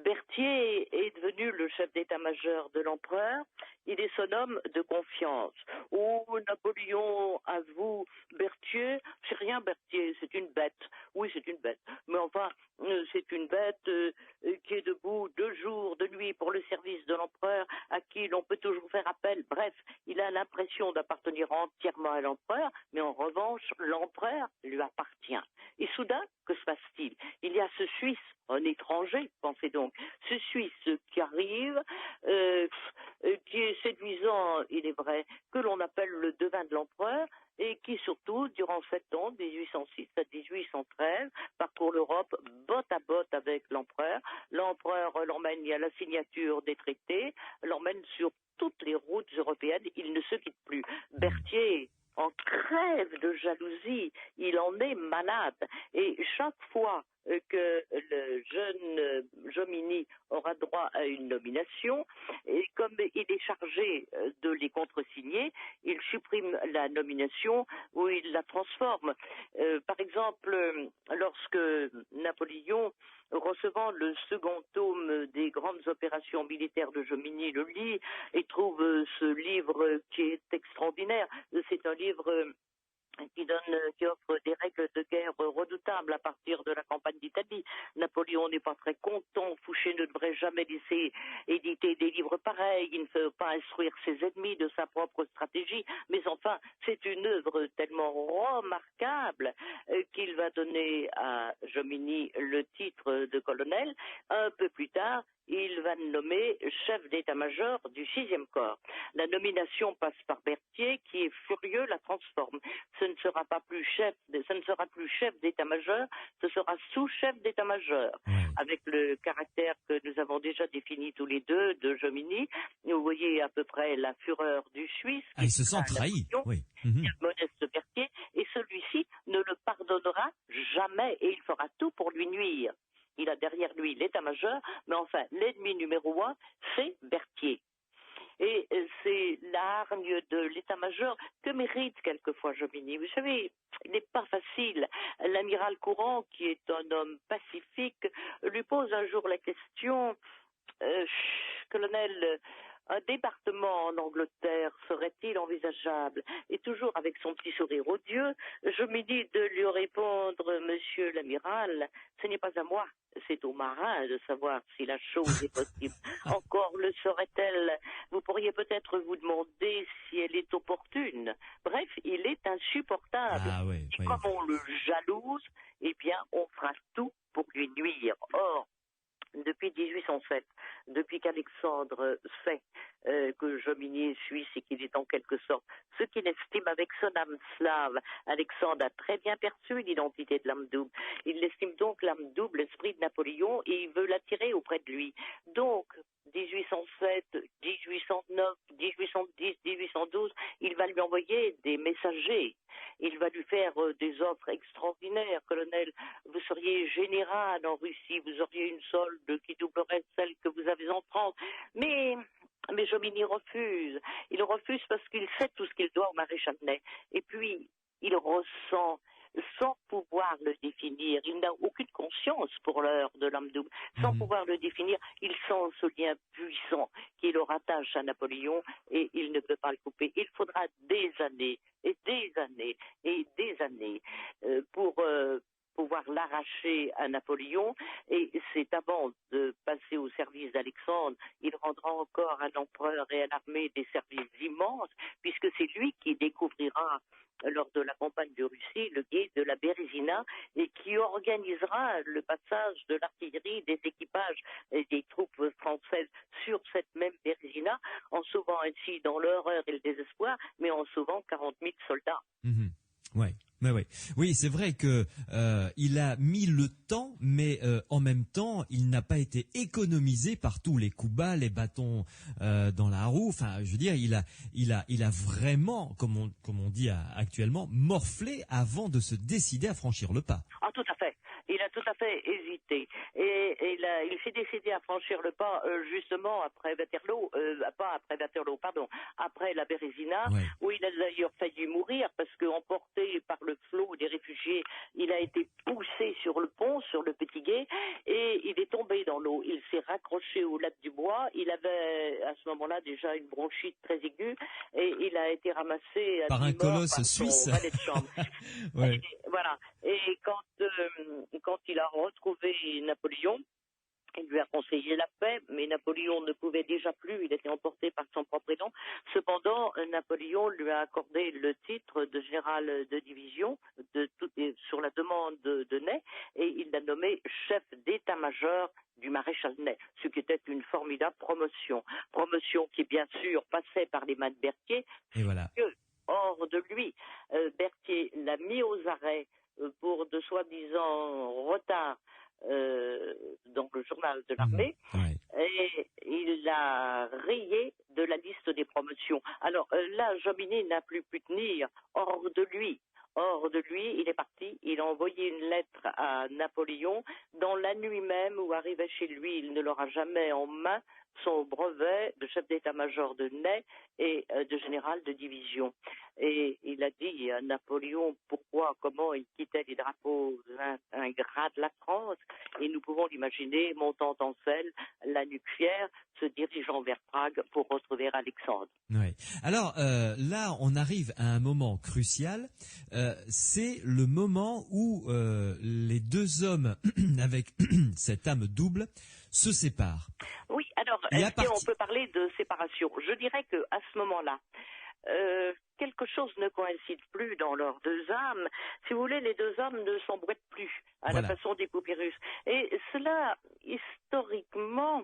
Berthier est devenu le chef d'état-major de l'empereur. Il est son homme de confiance. Oh, Napoléon avoue, Berthier, c'est rien Berthier, c'est une bête. Oui, c'est une bête. Mais enfin, c'est une bête qui est debout de jour, de nuit pour le service de l'empereur, à qui l'on peut toujours faire appel. Bref, il a l'impression d'appartenir entièrement à l'empereur, mais en revanche, l'empereur lui appartient. Et soudain, que se passe-t-il? Il y a ce Suisse, un étranger, pensez donc, ce Suisse qui arrive, qui est séduisant, il est vrai, que l'on appelle le devin de l'empereur, et qui surtout, durant 7 ans, 1806 à 1813, parcourt l'Europe botte à botte avec l'empereur. L'empereur l'emmène à la signature des traités, l'emmène sur toutes les routes européennes, il ne se quitte plus. Berthier en crève de jalousie, il en est malade. Et chaque fois que le jeune Jomini aura droit à une nomination, et comme il est chargé de les contresigner, il supprime la nomination ou il la transforme. Par exemple, lorsque Napoléon, recevant le second tome des grandes opérations militaires de Jomini, le lit et trouve ce livre qui est extraordinaire. C'est un livre qui offre des règles de guerre redoutables à partir de la campagne d'Italie. Napoléon n'est pas très content, Fouché ne devrait jamais laisser éditer des livres pareils, il ne veut pas instruire ses ennemis de sa propre stratégie, mais enfin, c'est une œuvre tellement remarquable qu'il va donner à Jomini le titre de colonel. Un peu plus tard, il va nommer chef d'état-major du 6e corps. La nomination passe par Berthier, qui est furieux, la transforme. Ce ne sera plus chef d'état-major, ce sera sous-chef d'état-major. Avec le caractère que nous avons déjà défini tous les deux de Jomini, vous voyez à peu près la fureur du Suisse. Il se sent trahi. Oui. Modeste Berthier, et celui-ci ne le pardonnera jamais et il fera tout pour lui nuire. Il a derrière lui l'état-major, mais enfin, l'ennemi numéro 1, c'est Berthier. Et c'est la hargne de l'état-major que mérite quelquefois Jomini. Vous savez, il n'est pas facile. L'amiral Courant, qui est un homme pacifique, lui pose un jour la question, colonel, un débarquement en Angleterre serait-il envisageable? Et toujours avec son petit sourire odieux, Jomini de lui répondre, monsieur l'amiral, ce n'est pas à moi, c'est au marin de savoir si la chose est possible. Encore le serait-elle? Vous pourriez peut-être vous demander si elle est opportune. Bref, il est insupportable. Et comme on le jalouse, eh bien, on fera tout pour lui nuire. Or, depuis 1807, depuis qu'Alexandre sait que Jomini est suisse et qu'il est en quelque sorte ce qu'il estime avec son âme slave, Alexandre a très bien perçu l'identité de l'âme double. Il estime donc l'âme double, l'esprit de Napoléon, et il veut l'attirer auprès de lui. Donc, 1807, 1809, 1810, 1812, il va lui envoyer des messagers. Il va lui faire des offres extraordinaires. Colonel, vous seriez général en Russie, vous auriez une solde qui doublerait celle que vous avez en France. Mais Jomini refuse. Il refuse parce qu'il sait tout ce qu'il doit au maréchal Ney. Et puis, il ressent, sans pouvoir le définir, il n'a aucune conscience pour l'heure de l'homme double, sans pouvoir le définir, il sent ce lien puissant qui le rattache à Napoléon et il ne peut pas le couper. Il faudra des années et des années et des années pour pouvoir l'arracher à Napoléon, et c'est avant de passer au service d'Alexandre, il rendra encore à l'empereur et à l'armée des services immenses, puisque c'est lui qui découvrira lors de la campagne de Russie le gué de la Bérésina et qui organisera le passage de l'artillerie, des équipages et des troupes françaises sur cette même Bérésina, en sauvant ainsi dans l'horreur et le désespoir, mais en sauvant 40 000 soldats. Oui, c'est vrai que il a mis le temps, mais en même temps, il n'a pas été économisé par tous les coups bas, les bâtons dans la roue. Enfin, je veux dire, il a vraiment, comme on dit actuellement, morflé avant de se décider à franchir le pas. Ah, tout à fait. Il a tout à fait hésité. Et il s'est décidé à franchir le pas justement après Waterloo, après la Bérésina, où il a d'ailleurs failli mourir parce qu'emporté par le flot des réfugiés, il a été poussé sur le pont, sur le petit gué, et il est tombé dans l'eau. Il s'est raccroché au lac du Bois. Il avait à ce moment-là déjà une bronchite très aiguë et il a été ramassé par un colosse par suisse. son valet de chambre. Et, voilà. Et quand il a retrouvé Napoléon, il lui a conseillé la paix, mais Napoléon ne pouvait déjà plus, il était emporté par son propre élan. Cependant, Napoléon lui a accordé le titre de général de division sur la demande de Ney, et il l'a nommé chef d'état-major du maréchal Ney, ce qui était une formidable promotion. Promotion qui, bien sûr, passait par les mains de Berthier, et voilà. Hors de lui. Berthier l'a mis aux arrêts pour de soi-disant retard dans le journal de l'armée, et il l'a rayé de la liste des promotions. Alors là, Jomini n'a plus pu tenir hors de lui. Hors de lui, il est parti, il a envoyé une lettre à Napoléon. Dans la nuit même où arrivait chez lui, il ne l'aura jamais en main, son brevet de chef d'état-major de Ney et de général de division. Et il a dit à Napoléon pourquoi, comment il quittait les drapeaux ingrats de la France. Et nous pouvons l'imaginer montant en selle, la nuque fière, se dirigeant vers Prague pour retrouver Alexandre. Oui. Alors là, on arrive à un moment crucial. C'est le moment où les deux hommes avec cette âme double se séparent. Oui, alors, est-ce qu'on peut parler de séparation? Je dirais qu'à ce moment-là, quelque chose ne coïncide plus dans leurs deux âmes. Si vous voulez, les deux âmes ne s'emboîtent plus à la façon des papyrus. Et cela, historiquement,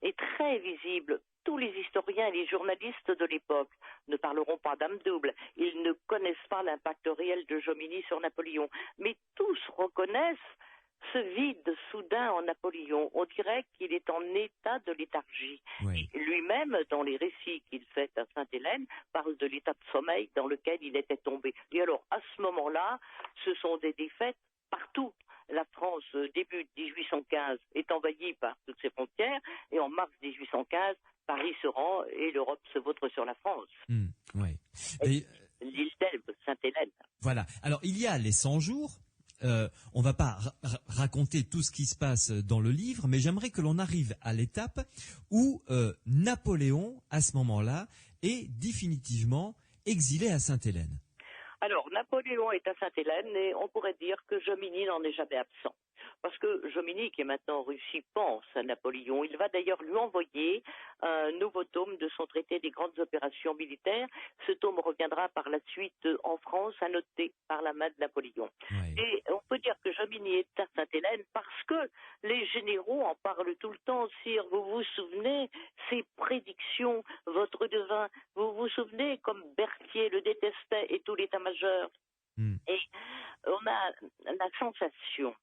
est très visible. Tous les historiens et les journalistes de l'époque ne parleront pas d'âme double. Ils ne connaissent pas l'impact réel de Jomini sur Napoléon. Mais tous reconnaissent ce vide soudain en Napoléon. On dirait qu'il est en état de léthargie. Oui. Lui-même, dans les récits qu'il fait à Sainte-Hélène, parle de l'état de sommeil dans lequel il était tombé. Et alors, à ce moment-là, ce sont des défaites partout. La France, début 1815, est envahie par toutes ses frontières, et en mars 1815, Paris se rend et l'Europe se vautre sur la France. Ouais. L'île d'Elbe, Sainte-Hélène. Voilà. Alors, il y a les 100 jours. On va pas raconter tout ce qui se passe dans le livre, mais j'aimerais que l'on arrive à l'étape où Napoléon, à ce moment-là, est définitivement exilé à Sainte-Hélène. Alors, Napoléon est à Sainte-Hélène et on pourrait dire que Jomini n'en est jamais absent. Parce que Jomini, qui est maintenant en Russie, pense à Napoléon. Il va d'ailleurs lui envoyer un nouveau tome de son traité des grandes opérations militaires. Ce tome reviendra par la suite en France, annoté par la main de Napoléon. Ouais. Et on peut dire que Jomini est à Sainte-Hélène parce que les généraux en parlent tout le temps. Sire, vous vous souvenez, ces prédictions, votre devin, vous vous souvenez comme Berthier le détestait et tout l'état-major. Et on a la sensation,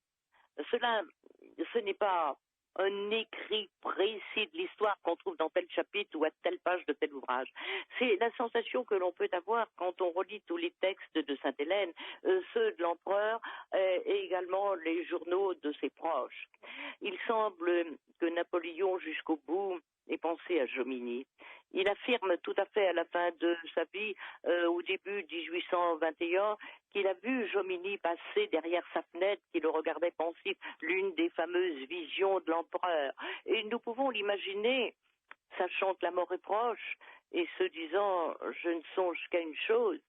ce n'est pas un écrit précis de l'histoire qu'on trouve dans tel chapitre ou à telle page de tel ouvrage. C'est la sensation que l'on peut avoir quand on relit tous les textes de Sainte-Hélène, ceux de l'empereur et également les journaux de ses proches. Il semble que Napoléon, jusqu'au bout, ait pensé à Jomini. Il affirme tout à fait à la fin de sa vie, au début 1821, qu'il a vu Jomini passer derrière sa fenêtre, qu'il le regardait pensif, l'une des fameuses visions de l'empereur. Et nous pouvons l'imaginer, sachant que la mort est proche, et se disant « je ne songe qu'à une chose »,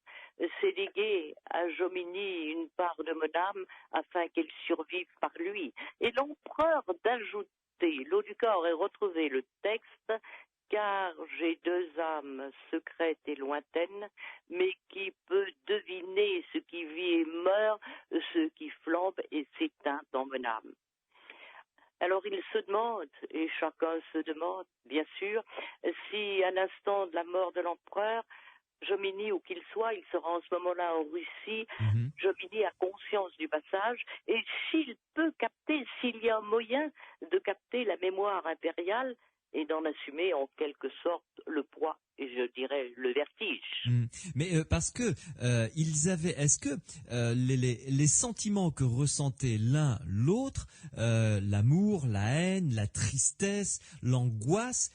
c'est léguer à Jomini une part de mon âme afin qu'elle survive par lui. Et l'empereur d'ajouter l'eau du corps et retrouver le texte « car j'ai deux âmes secrètes et lointaines, mais qui peut deviner ce qui vit et meurt, ce qui flambe et s'éteint dans mon âme. » Alors il se demande, et chacun se demande, bien sûr, si à l'instant de la mort de l'empereur, Jomini, où qu'il soit, il sera en ce moment-là en Russie, Jomini a conscience du passage, et s'il peut capter, s'il y a un moyen de capter la mémoire impériale, et d'en assumer en quelque sorte le poids et je dirais le vertige. Mais parce que est-ce que les sentiments que ressentaient l'un l'autre, l'amour, la haine, la tristesse, l'angoisse,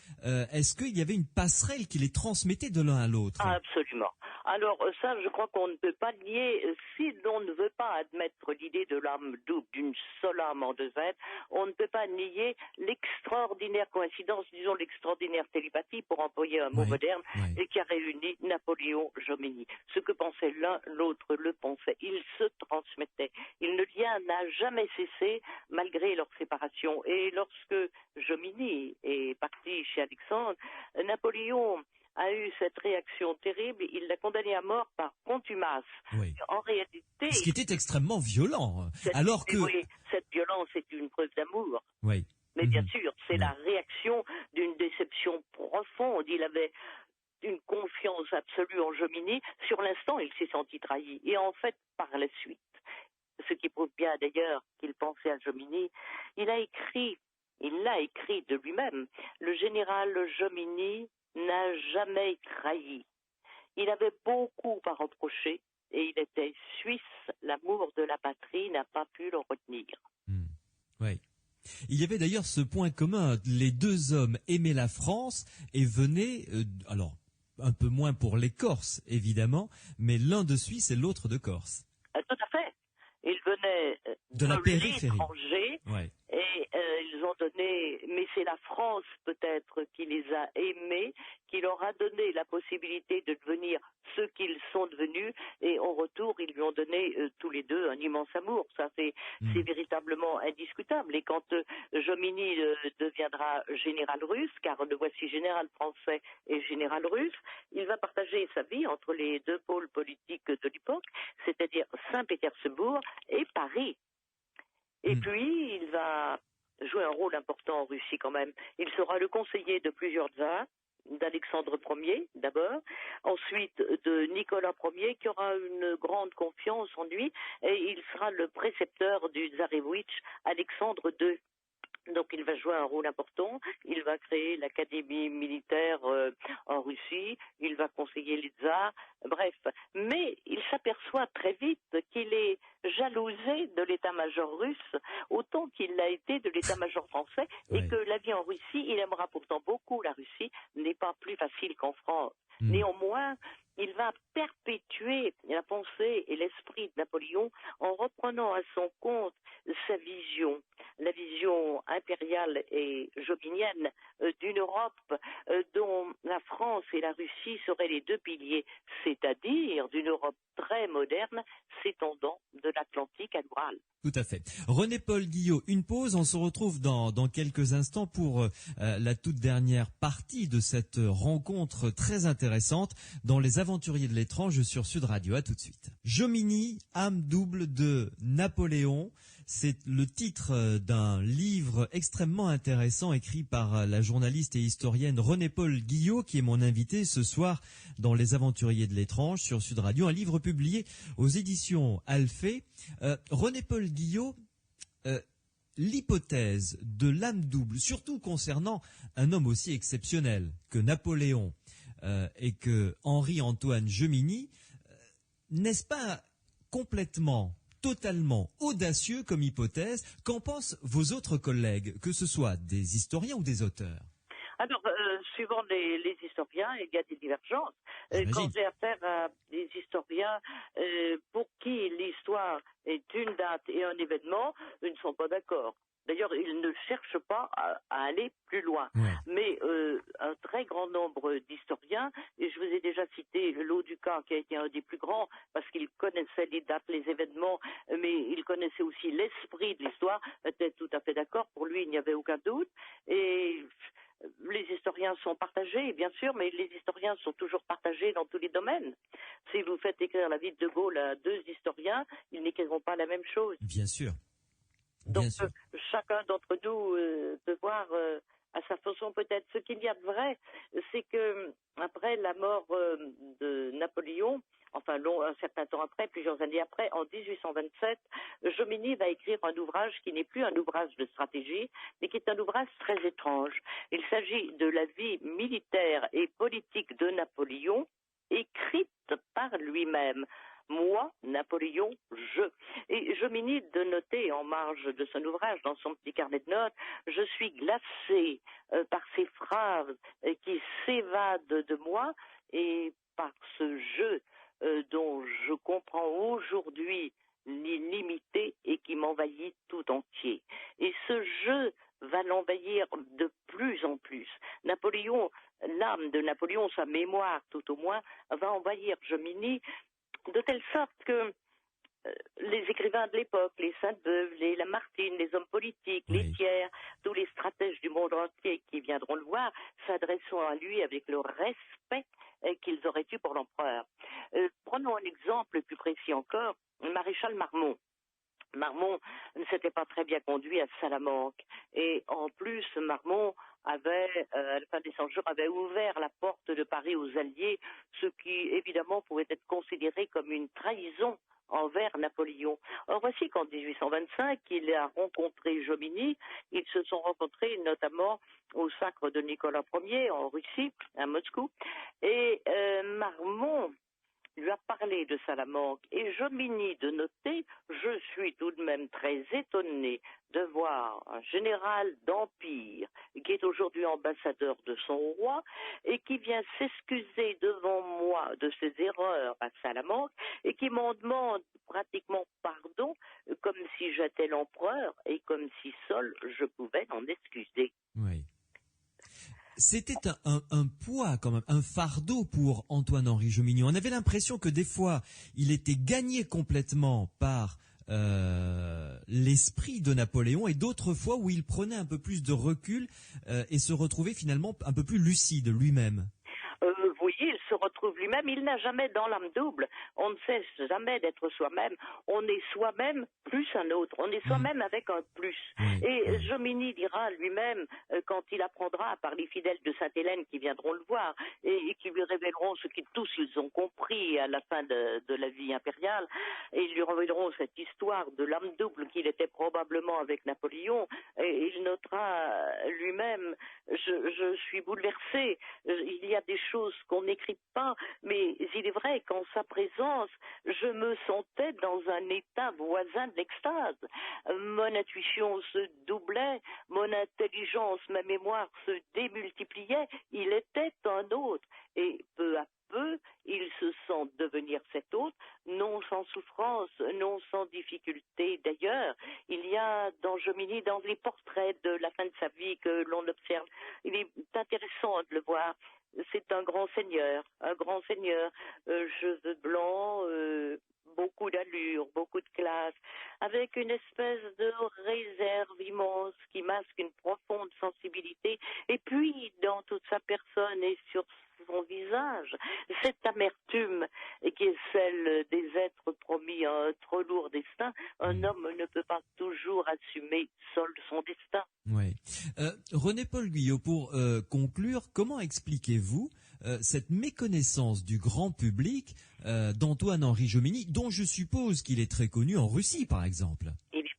est-ce qu'il y avait une passerelle qui les transmettait de l'un à l'autre? Absolument. Alors ça, je crois qu'on ne peut pas nier, si l'on ne veut pas admettre l'idée de l'âme double, d'une seule âme en deux êtres, on ne peut pas nier l'extraordinaire coïncidence, disons l'extraordinaire télépathie, pour employer un mot moderne, et qui a réuni Napoléon, Jomini. Ce que pensait l'un, l'autre le pensait. Ils se transmettaient. Le lien n'a jamais cessé, malgré leur séparation. Et lorsque Jomini est parti chez Alexandre, Napoléon a eu cette réaction terrible, il l'a condamné à mort par contumace. Oui. En réalité... Ce qui était extrêmement violent. Alors que... Oui, cette violence est une preuve d'amour. Oui. Mais bien sûr, c'est la réaction d'une déception profonde. Il avait une confiance absolue en Jomini. Sur l'instant, il s'est senti trahi. Et en fait, par la suite, ce qui prouve bien d'ailleurs qu'il pensait à Jomini, il l'a écrit de lui-même. Le général Jomini n'a jamais trahi. Il avait beaucoup à reprocher et il était suisse. L'amour de la patrie n'a pas pu le retenir. Ouais. Il y avait d'ailleurs ce point commun, les deux hommes aimaient la France et venaient, alors un peu moins pour les Corses évidemment, mais l'un de Suisse et l'autre de Corse. Tout à fait. Ils venaient De la périphérie. l'étranger Ouais. et ils ont donné, mais c'est la France peut-être qui les a aimés, qui leur a donné la possibilité de devenir ce qu'ils sont devenus, et en retour ils lui ont donné tous les deux un immense amour. Ça c'est véritablement indiscutable. Et quand Jomini deviendra général russe, car le voici général français et général russe, il va partager sa vie entre les deux pôles politiques de l'époque, c'est-à-dire Saint-Pétersbourg et Paris. Et puis, il va jouer un rôle important en Russie quand même. Il sera le conseiller de plusieurs tsars, d'Alexandre Ier d'abord, ensuite de Nicolas Ier qui aura une grande confiance en lui, et il sera le précepteur du tsarevitch Alexandre II. Donc il va jouer un rôle important, il va créer l'académie militaire en Russie, il va conseiller les tsars, bref. Mais il s'aperçoit très vite qu'il est jalousé de l'état-major russe autant qu'il l'a été de l'état-major français, et que la vie en Russie, il aimera pourtant beaucoup la Russie, n'est pas plus facile qu'en France. Néanmoins, il va perpétuer la pensée et l'esprit de Napoléon en reprenant à son compte sa vision, la vision impériale et jovinienne d'une Europe dont la France et la Russie seraient les deux piliers, c'est-à-dire d'une Europe très moderne s'étendant de l'Atlantique à l'Oural. Tout à fait. René-Paul Guillot, une pause, on se retrouve dans quelques instants pour la toute dernière partie de cette rencontre très intéressante dans Les Aventuriers de l'étrange sur Sud Radio. À tout de suite. Jomini, âme double de Napoléon. C'est le titre d'un livre extrêmement intéressant écrit par la journaliste et historienne René-Paul Guillot, qui est mon invité ce soir dans Les Aventuriers de l'étrange sur Sud Radio, un livre publié aux éditions Alphée. René-Paul Guillot, l'hypothèse de l'âme double, surtout concernant un homme aussi exceptionnel que Napoléon et que Henri-Antoine Jomini, n'est-ce pas complètement, totalement audacieux comme hypothèse? Qu'en pensent vos autres collègues, que ce soit des historiens ou des auteurs? Alors, suivant les historiens, il y a des divergences. Quand j'ai affaire à des historiens pour qui l'histoire est une date et un événement, ils ne sont pas d'accord. D'ailleurs, ils ne cherchent pas à aller plus loin. Mais un très grand nombre d'historiens, et je vous ai déjà cité Lauduca, qui a été un des plus grands, parce qu'il connaissait les dates, les événements, mais il connaissait aussi l'esprit de l'histoire, étaient tout à fait d'accord. Pour lui, il n'y avait aucun doute. Et les historiens sont partagés, bien sûr, mais les historiens sont toujours partagés dans tous les domaines. Si vous faites écrire la vie de Gaulle à deux historiens, ils n'écriront pas la même chose. Bien sûr. Donc, chacun d'entre nous peut voir à sa façon peut-être. Ce qu'il y a de vrai, c'est que après la mort de Napoléon, enfin un certain temps après, plusieurs années après, en 1827, Jomini va écrire un ouvrage qui n'est plus un ouvrage de stratégie, mais qui est un ouvrage très étrange. Il s'agit de la vie militaire et politique de Napoléon, écrite par lui-même. Moi, Napoléon, je. Et Jomini de noter en marge de son ouvrage, dans son petit carnet de notes, je suis glacé par ces phrases qui s'évadent de moi et par ce jeu dont je comprends aujourd'hui l'illimité et qui m'envahit tout entier. Et ce jeu va l'envahir de plus en plus. Napoléon, l'âme de Napoléon, sa mémoire tout au moins, va envahir Jomini de telle sorte que les écrivains de l'époque, les Sainte-Beuve, les Lamartine, les hommes politiques, les Thiers, tous les stratèges du monde entier qui viendront le voir, s'adresseront à lui avec le respect qu'ils auraient eu pour l'empereur. Prenons un exemple plus précis encore, le maréchal Marmont. Marmont ne s'était pas très bien conduit à Salamanque. Et en plus, Marmont avait, à la fin des 100 jours, avait ouvert la porte de Paris aux Alliés, ce qui, évidemment, pouvait être considéré comme une trahison envers Napoléon. Or, voici qu'en 1825, il a rencontré Jomini. Ils se sont rencontrés notamment au sacre de Nicolas Ier en Russie, à Moscou. Et Marmont lui a parlé de Salamanque. Et j'ominis de noter, je suis tout de même très étonné de voir un général d'Empire qui est aujourd'hui ambassadeur de son roi et qui vient s'excuser devant moi de ses erreurs à Salamanque et qui m'en demande pratiquement pardon comme si j'étais l'empereur et comme si seul je pouvais m'en excuser. Oui. C'était un poids quand même, un fardeau pour Antoine-Henri Jomini. On avait l'impression que des fois, il était gagné complètement par l'esprit de Napoléon et d'autres fois où il prenait un peu plus de recul et se retrouvait finalement un peu plus lucide lui-même. Oui, il se retrouve lui-même, il n'a jamais dans l'âme double, on ne cesse jamais d'être soi-même, on est soi-même plus un autre, on est soi-même avec un plus. Et Jomini dira lui-même, quand il apprendra par les fidèles de Sainte-Hélène qui viendront le voir et qui lui révéleront ce qu'ils tous ils ont compris à la fin de la vie impériale, et ils lui révéleront cette histoire de l'âme double qu'il était probablement avec Napoléon, et il notera lui-même, je suis bouleversé, il y a des choses qu'on n'écrit pas, mais il est vrai qu'en sa présence, je me sentais dans un état voisin de l'extase. Mon intuition se doublait, mon intelligence, ma mémoire se démultipliait, il était un autre. Et peu à peu, il se sent devenir cet autre, non sans souffrance, non sans difficulté. D'ailleurs, il y a dans Jomini, dans les portraits de la fin de sa vie que l'on observe, il est intéressant de le voir. C'est un grand seigneur, cheveux blancs, beaucoup d'allure, beaucoup de classe, avec une espèce de réserve immense qui masque une profonde sensibilité, et puis dans toute sa personne et sur son visage, cette amertume qui est celle des êtres promis à un trop lourd destin. Un homme ne peut pas toujours assumer seul son destin. Oui. René-Paul Guyot, pour conclure, comment expliquez-vous cette méconnaissance du grand public d'Antoine-Henri Jomini, dont je suppose qu'il est très connu en Russie, par exemple? Il est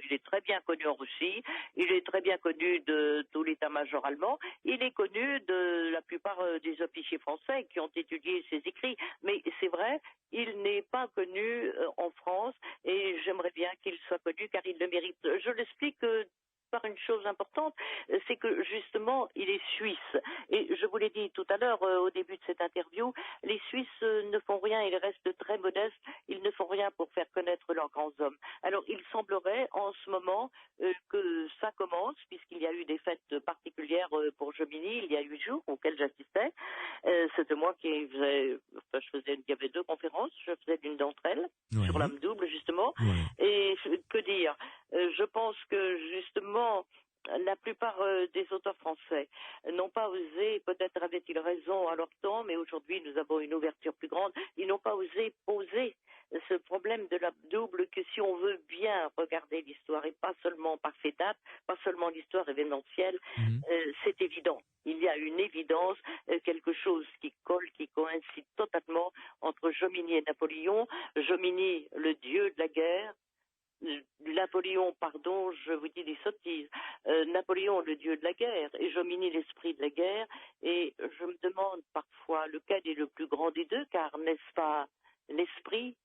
il est très bien connu en Russie, il est très bien connu de tout l'état-major allemand, il est connu de la plupart des officiers français qui ont étudié ses écrits, mais c'est vrai, il n'est pas connu en France et j'aimerais bien qu'il soit connu car il le mérite. Je l'explique par une chose importante, c'est que justement il est suisse et je vous l'ai dit tout à l'heure au début de cette interview, les Suisses ne font rien, ils restent très modestes, ils ne font rien pour faire connaître leurs grands hommes. Alors il semblerait en ce moment que ça commence, puisqu'il y a eu des fêtes particulières pour Jomini il y a 8 jours auxquelles j'assistais. C'était moi qui faisais, il y avait 2 conférences, je faisais l'une d'entre elles sur l'âme double justement. Et que dire, je pense que justement la plupart des auteurs français n'ont pas osé, peut-être avaient-ils raison à leur temps, mais aujourd'hui nous avons une ouverture plus grande, ils n'ont pas osé poser ce problème de la double, que si on veut bien regarder l'histoire et pas seulement par ses dates, pas seulement l'histoire événementielle, c'est évident. Il y a une évidence, quelque chose qui colle, qui coïncide totalement entre Jomini et Napoléon. Jomini, le dieu de la guerre, Napoléon, pardon, je vous dis des sottises, Napoléon, le dieu de la guerre, et Jomini, l'esprit de la guerre, et je me demande parfois lequel est le plus grand des deux, car n'est-ce pas l'esprit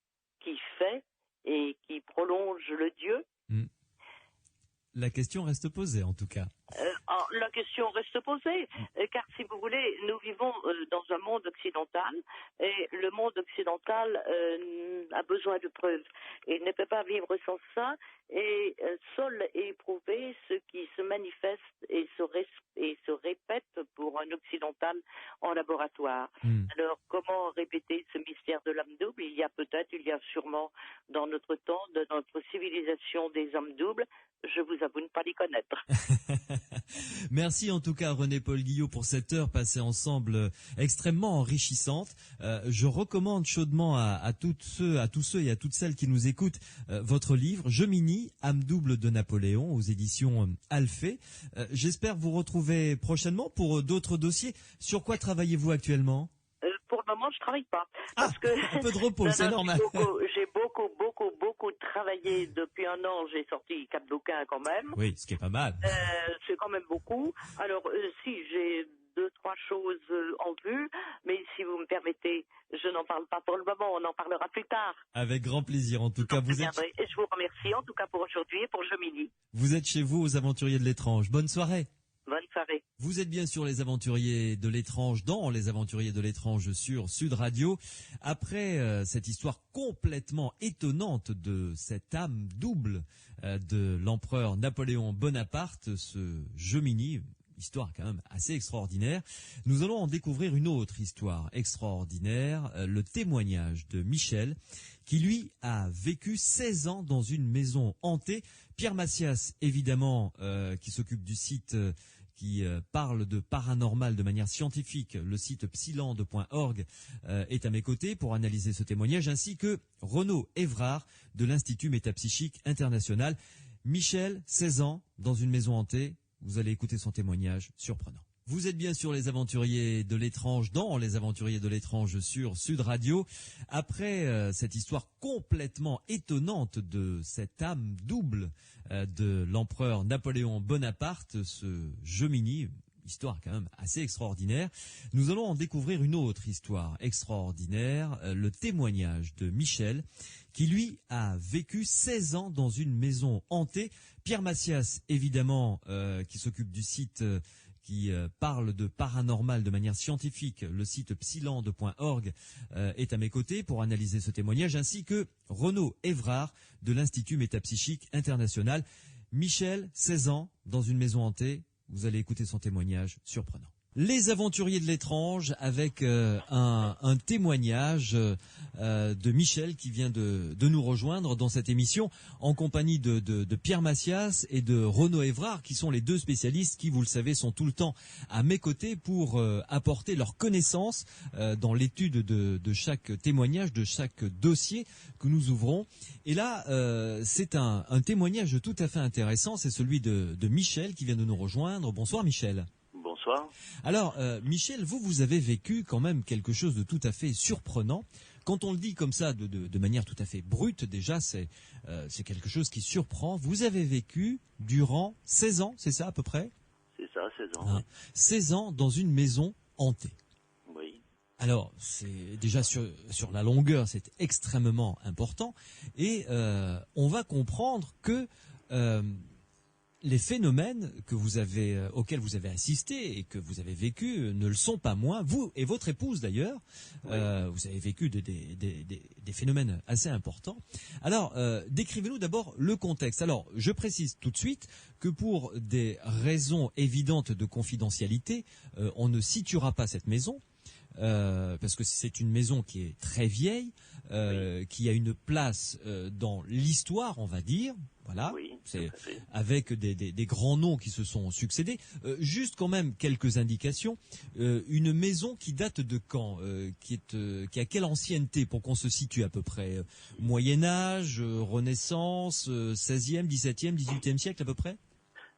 qui fait et qui prolonge le dieu? La question reste posée en tout cas. La question reste posée, car si vous voulez, nous vivons dans un monde occidental et le monde occidental a besoin de preuves. Il ne peut pas vivre sans ça et seul est éprouvé ce qui se manifeste et se répète pour un occidental en laboratoire. Alors comment répéter ce mystère de l'âme double? Il y a sûrement dans notre temps, dans notre civilisation des âmes doubles. Je vous avoue ne pas les connaître. Merci en tout cas René-Paul Guyot pour cette heure passée ensemble extrêmement enrichissante. Je recommande chaudement à tous ceux et à toutes celles qui nous écoutent votre livre Jomini, âme double de Napoléon aux éditions Alphée. J'espère vous retrouver prochainement pour d'autres dossiers. Sur quoi travaillez-vous actuellement ? Pour le moment, je travaille pas. Parce que un peu de repos, c'est normal. J'ai beaucoup travaillé depuis un an. J'ai sorti 4 bouquins quand même. Oui, ce qui est pas mal. C'est quand même beaucoup. Alors, si j'ai 2-3 trois choses en vue, mais si vous me permettez, je n'en parle pas pour le moment, on en parlera plus tard. Avec grand plaisir. En tout cas, Et je vous remercie en tout cas pour aujourd'hui et pour Jomini. vous êtes chez vous aux Aventuriers de l'étrange. Bonne soirée. Bonne soirée. Vous êtes bien sur les Aventuriers de l'étrange, dans les Aventuriers de l'étrange sur Sud Radio. Après cette histoire complètement étonnante de cette âme double de l'empereur Napoléon Bonaparte, ce Jomini, histoire quand même assez extraordinaire, nous allons en découvrir une autre histoire extraordinaire, le témoignage de Michel, qui lui a vécu 16 ans dans une maison hantée. Pierre Macias, évidemment, qui s'occupe du site qui parle de paranormal de manière scientifique, le site psylande.org, est à mes côtés pour analyser ce témoignage, ainsi que Renaud Évrard de l'Institut Métapsychique International. Michel, 16 ans, dans une maison hantée, vous allez écouter son témoignage surprenant. Vous êtes bien sur les Aventuriers de l'étrange, dans les Aventuriers de l'étrange sur Sud Radio. Après cette histoire complètement étonnante de cette âme double de l'empereur Napoléon Bonaparte, ce Jomini, histoire quand même assez extraordinaire, nous allons en découvrir une autre histoire extraordinaire, le témoignage de Michel, qui lui a vécu 16 ans dans une maison hantée. Pierre Macias, évidemment, qui s'occupe du site qui parle de paranormal de manière scientifique, le site psylande.org, est à mes côtés pour analyser ce témoignage, ainsi que Renaud Évrard de l'Institut Métapsychique International. Michel, 16 ans, dans une maison hantée, vous allez écouter son témoignage surprenant. Les Aventuriers de l'étrange, avec un témoignage de Michel qui vient de nous rejoindre dans cette émission, en compagnie de Pierre Macias et de Renaud Évrard, qui sont les deux spécialistes qui, vous le savez, sont tout le temps à mes côtés pour apporter leur connaissance dans l'étude de chaque témoignage, de chaque dossier que nous ouvrons. Et là, c'est un témoignage tout à fait intéressant, c'est celui de Michel qui vient de nous rejoindre. Bonsoir Michel. Bonsoir. Alors, Michel, vous avez vécu quand même quelque chose de tout à fait surprenant. Quand on le dit comme ça, de manière tout à fait brute, déjà, c'est quelque chose qui surprend. Vous avez vécu durant 16 ans, c'est ça à peu près? C'est ça, 16 ans. Hein, Oui. 16 ans dans une maison hantée. Oui. Alors, c'est déjà sur la longueur, c'est extrêmement important. Et on va comprendre que les phénomènes auxquels vous avez assisté et que vous avez vécu ne le sont pas moins. Vous et votre épouse d'ailleurs, Oui. vous avez vécu des phénomènes assez importants. Alors, décrivez-nous d'abord le contexte. Alors, je précise tout de suite que pour des raisons évidentes de confidentialité, on ne situera pas cette maison. Parce que c'est une maison qui est très vieille, Oui. qui a une place dans l'histoire, on va dire. Voilà, Oui, c'est tout à fait. avec des grands noms qui se sont succédés. Juste quand même quelques indications. Une maison qui date de quand, qui a quelle ancienneté pour qu'on se situe à peu près? Moyen Âge, Renaissance, 16e, 17e, 18e siècle à peu près?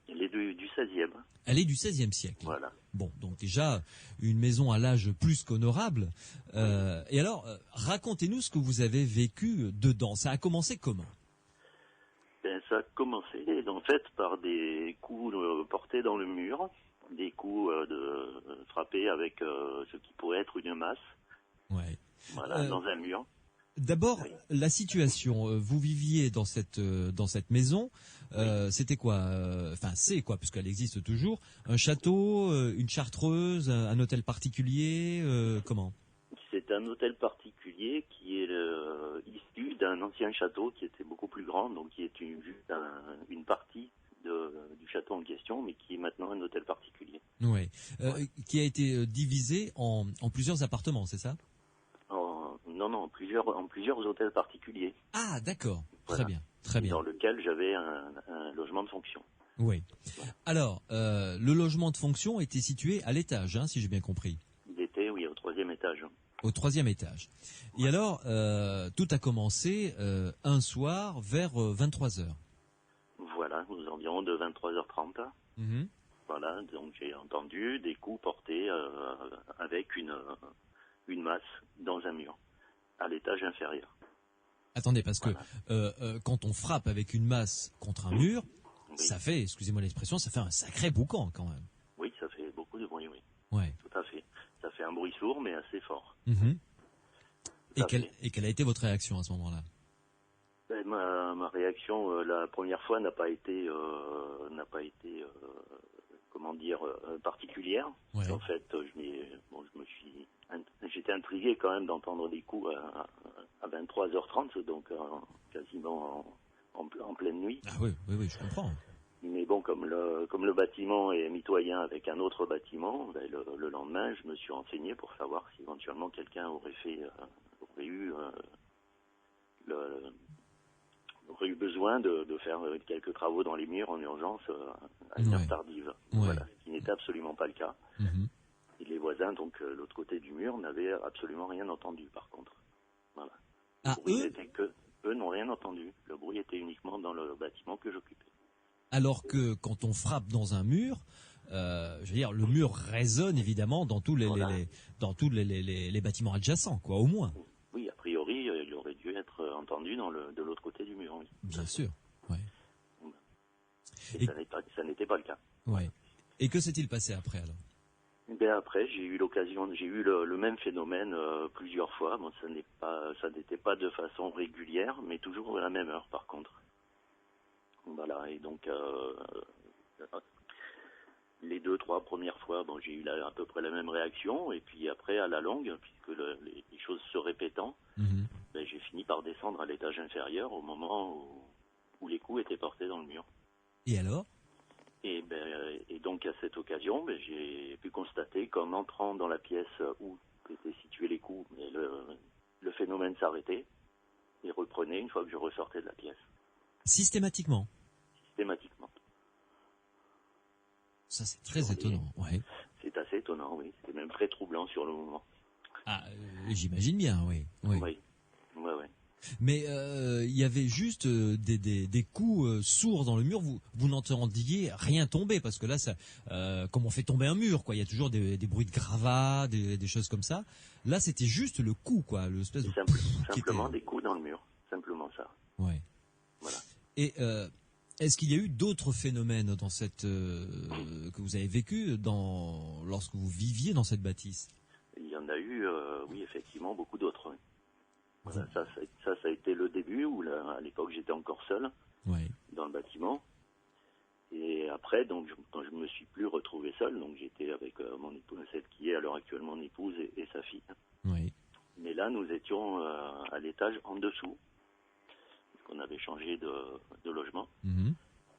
Elle est du 16e. Elle est du 16e siècle. Voilà. Bon, donc déjà, une maison à l'âge plus qu'honorable. Et alors, racontez-nous ce que vous avez vécu dedans. Ça a commencé comment? Ben, ça a commencé en fait par des coups portés dans le mur, des coups frappés avec ce qui pourrait être une masse, Ouais. voilà, dans un mur. D'abord, Oui. la situation. Vous viviez dans cette maison. C'était quoi? Enfin, c'est quoi, puisqu'elle existe toujours. Un château, une chartreuse, un hôtel particulier. Comment? C'est un hôtel particulier qui est issu d'un ancien château qui était beaucoup plus grand, donc qui est juste une partie du château en question, mais qui est maintenant un hôtel particulier. Ouais. Qui a été divisé en plusieurs appartements, c'est ça? Non, en plusieurs hôtels particuliers. Ah, d'accord. Voilà. Très bien. Très bien. Dans lequel j'avais un logement de fonction. Oui. Alors, le logement de fonction était situé à l'étage, hein, si j'ai bien compris. Il était, oui, au 3e étage. Au 3e étage. Et alors, tout a commencé un soir vers 23h. Voilà, aux environs de 23h30. Mhm. Voilà, donc j'ai entendu des coups portés avec une masse dans un mur, à l'étage inférieur. Attendez, parce Voilà. que quand on frappe avec une masse contre un mur, Oui. ça fait, excusez-moi l'expression, ça fait un sacré boucan quand même. Oui, ça fait beaucoup de bruit, oui, Ouais. tout à fait. sourd, mais assez fort. Mhm. Tout à fait. Et quelle a été votre réaction à ce moment-là? Ben, ma réaction, la première fois, n'a pas été, comment dire, particulière. Ouais. En fait, j'étais intrigué quand même d'entendre des coups à 23h30, donc quasiment en pleine nuit. Ah oui, je comprends. Mais bon, comme le bâtiment est mitoyen avec un autre bâtiment, ben, le lendemain, je me suis renseigné pour savoir si éventuellement quelqu'un aurait eu besoin de faire quelques travaux dans les murs en urgence à une heure tardive. Ouais. Voilà, ce qui n'était absolument pas le cas. Mhm. Et les voisins, donc l'autre côté du mur, n'avaient absolument rien entendu par contre. Voilà. Ah, Eux n'ont rien entendu. Le bruit était uniquement dans le bâtiment que j'occupais. Alors que quand on frappe dans un mur, je veux dire, le mur résonne évidemment dans tous les bâtiments adjacents, quoi, au moins. Oui, a priori, il aurait dû être entendu de l'autre côté du mur. Oui. Bien sûr. Ouais. Et ça n'était pas le cas. Ouais. Et que s'est-il passé après alors? Ben après, j'ai eu le même phénomène plusieurs fois. Bon, ça n'était pas de façon régulière, mais toujours à la même heure par contre. Voilà, et donc les 2-3 premières fois, bon, j'ai eu à peu près la même réaction, et puis après, à la longue, puisque les choses se répétant, ben, j'ai fini par descendre à l'étage inférieur au moment où les coups étaient portés dans le mur. Et alors? Et donc à cette occasion, ben, j'ai pu constater qu'en entrant dans la pièce où étaient situés les coups, le phénomène s'arrêtait et reprenait une fois que je ressortais de la pièce. Systématiquement? Systématiquement. Ça, c'est très étonnant. Ouais. C'est assez étonnant, oui. C'est même très troublant sur le moment. Ah, j'imagine bien, oui. Oui. Mais il y avait juste des coups sourds dans le mur. Vous n'entendiez rien tomber parce que là, ça, comme on fait tomber un mur, quoi. Il y a toujours des bruits de gravats, des choses comme ça. Là, c'était juste le coup, quoi, l'espèce de simplement des coups dans le mur. Simplement ça. Ouais. Voilà. Et est-ce qu'il y a eu d'autres phénomènes dans que vous avez vécu lorsque vous viviez dans cette bâtisse? Il y en a eu, oui, effectivement, beaucoup d'autres. Oui. Voilà, ça a été le début où à l'époque j'étais encore seul dans le bâtiment. Et après, donc, quand je me suis plus retrouvé seul, donc j'étais avec mon épouse, celle qui est à l'heure actuelle mon épouse et sa fille. Oui. Mais là, nous étions à l'étage en dessous, puisqu'on avait changé de logement. Mm-hmm.